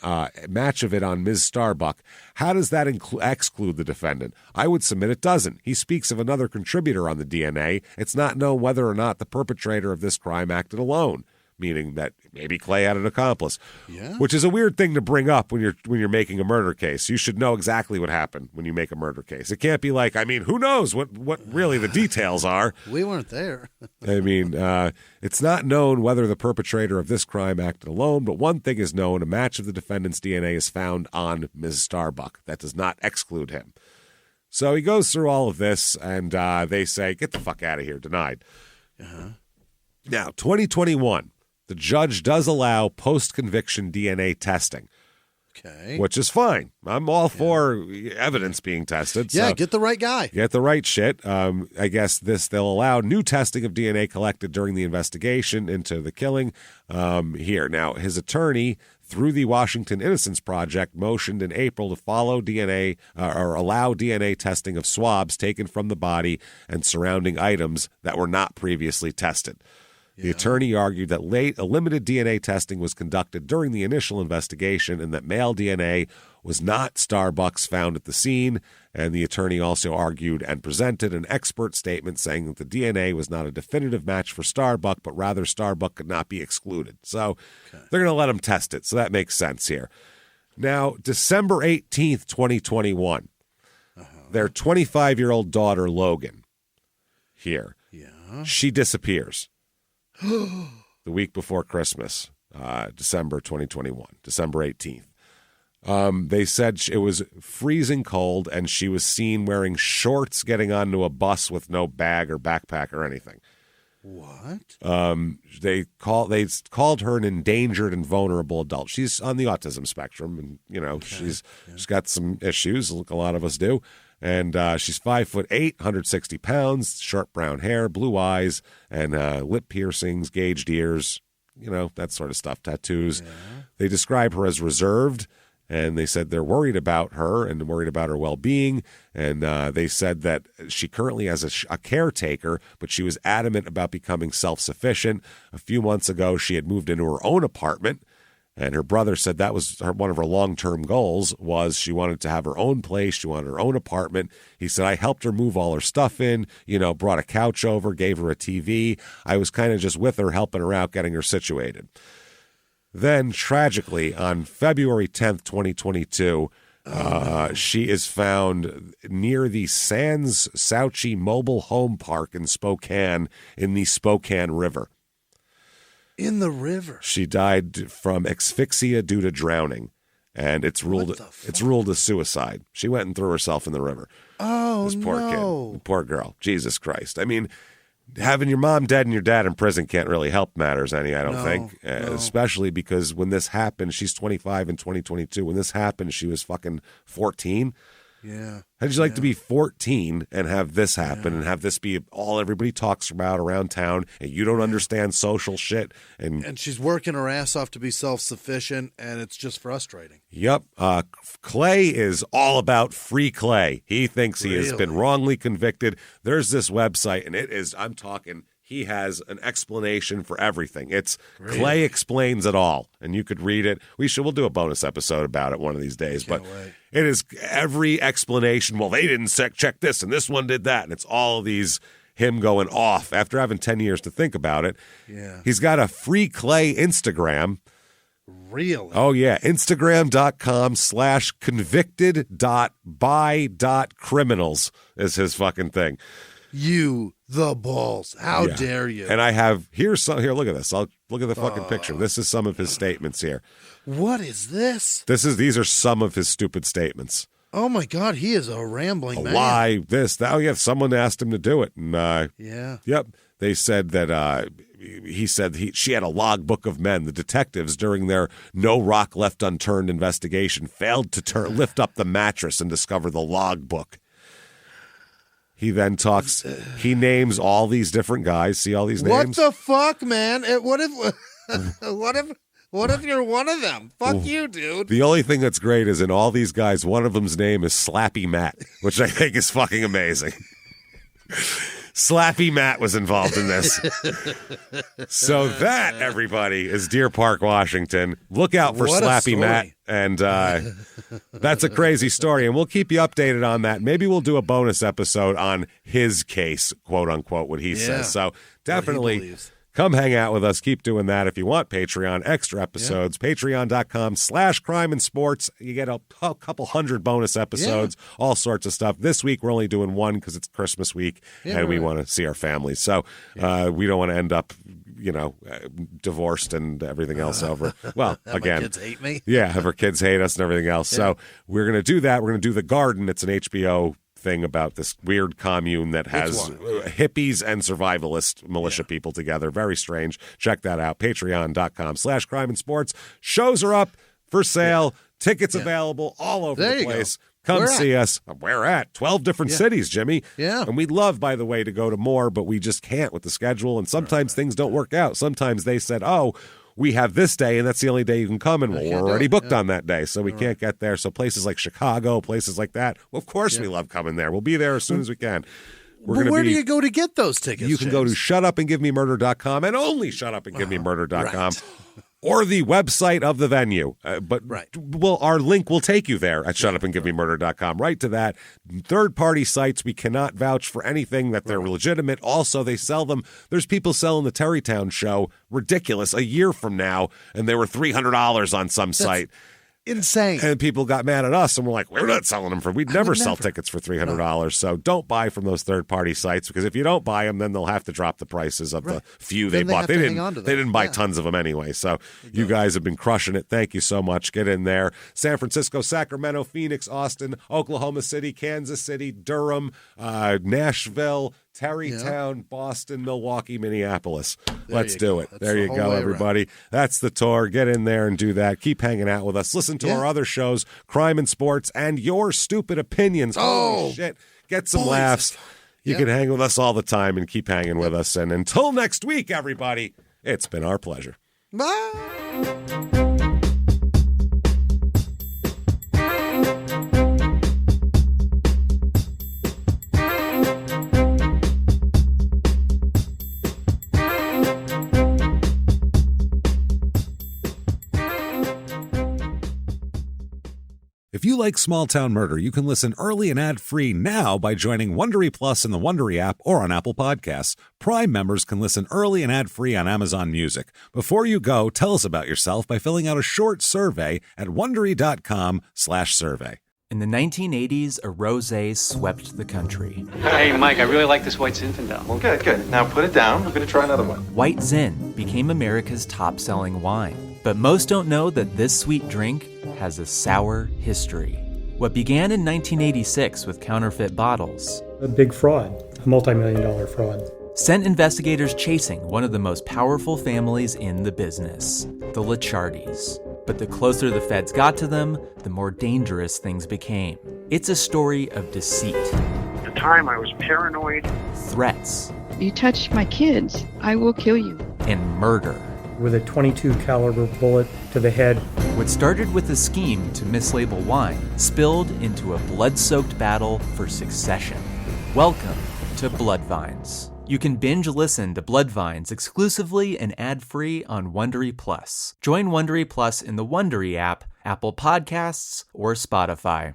Ms. Starbuck, how does that exclude the defendant? I would submit it doesn't. He speaks of another contributor on the DNA. It's not known whether or not the perpetrator of this crime acted alone, meaning that maybe Clay had an accomplice, which is a weird thing to bring up when you're making a murder case. You should know exactly what happened when you make a murder case. It can't be like, I mean, who knows what really the details are. We weren't there. I mean, it's not known whether the perpetrator of this crime acted alone, but one thing is known: a match of the defendant's DNA is found on Ms. Starbuck. That does not exclude him. So he goes through all of this, and they say, get the fuck out of here, denied. Now, 2021. The judge does allow post-conviction DNA testing, which is fine. I'm all for evidence being tested. Yeah, so get the right guy. Get the right shit. I guess they'll allow new testing of DNA collected during the investigation into the killing here. Now, his attorney, through the Washington Innocence Project, motioned in April to follow DNA or allow DNA testing of swabs taken from the body and surrounding items that were not previously tested. The attorney argued that a limited DNA testing was conducted during the initial investigation and that male DNA was not Starbuck's found at the scene. And the attorney also argued and presented an expert statement saying that the DNA was not a definitive match for Starbuck, but rather Starbuck could not be excluded. So they're going to let him test it. So that makes sense here. Now, December 18th, 2021, their 25-year-old daughter, Logan, here, she disappears. The week before Christmas, December 2021, December 18th. They said it was freezing cold and she was seen wearing shorts getting onto a bus with no bag or backpack or anything. What? They called her an endangered and vulnerable adult. She's on the autism spectrum, and she's got some issues, like a lot of us do. And she's 5'8", 160 pounds, short brown hair, blue eyes, and lip piercings, gauged ears, that sort of stuff, tattoos. Yeah. They describe her as reserved, and they said they're worried about her and worried about her well-being. And they said that she currently has a caretaker, but she was adamant about becoming self-sufficient. A few months ago, she had moved into her own apartment. And her brother said that was one of her long-term goals, was she wanted to have her own place. She wanted her own apartment. He said, I helped her move all her stuff in, brought a couch over, gave her a TV. I was kind of just with her, helping her out, getting her situated. Then, tragically, on February 10th, 2022, she is found near the Sans Souci Mobile Home Park in Spokane, in the Spokane River. In the river. She died from asphyxia due to drowning, and it's ruled a suicide. She went and threw herself in the river. Oh, this poor kid, poor girl. Jesus Christ! I mean, having your mom dead and your dad in prison can't really help matters any. I don't think, especially because when this happened, she's 25 in 2022. When this happened, she was fucking 14. Yeah. How'd you like to be 14 and have this happen and have this be all everybody talks about around town, and you don't understand social shit? And she's working her ass off to be self-sufficient, and it's just frustrating. Yep. Clay is all about free Clay. He thinks he has been wrongly convicted. There's this website, and it is, I'm talking, he has an explanation for everything. It's Clay Explains It All, and you could read it. We'll do a bonus episode about it one of these days, but it is every explanation. Well, they didn't check this, and this one did that, and it's all of these, him going off after having 10 years to think about it. Yeah. He's got a free Clay Instagram. Really? Oh, yeah. Instagram.com/convicted.by.criminals is his fucking thing. You, the balls. How dare you? And I have, here, look at this. I'll look at the fucking picture. This is some of his statements here. What is this? These are some of his stupid statements. Oh, my God. He is a rambling man. Lie, this, that. Oh, yeah, someone asked him to do it. And, Yep. They said that she had a logbook of men. The detectives, during their No Rock Left Unturned investigation, failed to lift up the mattress and discover the logbook. He then he names all these different guys. See all these names? What the fuck, man? What What if you're one of them? Fuck you, dude. The only thing that's great is in all these guys, one of them's name is Slappy Matt, which I think is fucking amazing. Slappy Matt was involved in this. So that, everybody, is Deer Park, Washington. Look out for Slappy Matt. And that's a crazy story. And we'll keep you updated on that. Maybe we'll do a bonus episode on his case, quote unquote, what he says. So definitely come hang out with us. Keep doing that. If you want Patreon, extra episodes, patreon.com/crime and sports. You get a couple hundred bonus episodes, all sorts of stuff. This week, we're only doing one because it's Christmas week and we want to see our families. So we don't want to end up, divorced and everything else over. Well, again, my kids hate me. Yeah, have our kids hate us and everything else. Yeah. So we're going to do that. We're going to do The Garden. It's an HBO thing about this weird commune that has hippies and survivalist militia people together. Very strange. Check that out. Patreon.com/crime and sports. Shows are up for sale. Tickets available all over the place. Come see us. We're at 12 different cities, Jimmy. Yeah. And we'd love, by the way, to go to more, but we just can't with the schedule. And sometimes things don't work out. Sometimes they said, we have this day, and that's the only day you can come, and we're already booked on that day, so we can't get there. So places like Chicago, places like that, well, of course we love coming there. We'll be there as soon as we can. Where do you go to get those tickets, You can go to shutupandgivememurder.com and only shutupandgivememurder.com. Or the website of the venue. Our link will take you there at shutupandgivememurder.com. Right to that. Third-party sites, we cannot vouch for anything that they're legitimate. Also, they sell them. There's people selling the Terrytown show, ridiculous, a year from now, and they were $300 on some site. Insane. And people got mad at us, and we're like, we're not selling them we'd never sell tickets for $300. So don't buy from those third-party sites, because if you don't buy them, then they'll have to drop the prices of the few they bought. They didn't buy tons of them anyway. So you guys have been crushing it. Thank you so much. Get in there. San Francisco, Sacramento, Phoenix, Austin, Oklahoma City, Kansas City, Durham, Nashville, Terrytown, Boston, Milwaukee, Minneapolis. Let's do it. There you go, everybody. That's the tour. Get in there and do that. Keep hanging out with us. Listen to our other shows, Crime and Sports, and Your Stupid Opinions. Holy shit. Get some laughs. You can hang with us all the time and keep hanging with us. And until next week, everybody, it's been our pleasure. Bye. If you like Small Town Murder, you can listen early and ad-free now by joining Wondery Plus in the Wondery app or on Apple Podcasts. Prime members can listen early and ad-free on Amazon Music. Before you go, tell us about yourself by filling out a short survey at Wondery.com/survey. In the 1980s, a rosé swept the country. Hey, Mike, I really like this White Zinfandel. Well, good. Now put it down. I'm going to try another one. White Zin became America's top-selling wine. But most don't know that this sweet drink has a sour history. What began in 1986 with counterfeit bottles, a big fraud, a multi-million-dollar fraud, sent investigators chasing one of the most powerful families in the business, the Licciardis. But the closer the feds got to them, the more dangerous things became. It's a story of deceit. At the time, I was paranoid. Threats. You touch my kids, I will kill you. And murder. With a .22 caliber bullet to the head. What started with a scheme to mislabel wine spilled into a blood-soaked battle for succession. Welcome to Bloodvines. You can binge listen to Bloodvines exclusively and ad-free on Wondery Plus. Join Wondery Plus in the Wondery app, Apple Podcasts, or Spotify.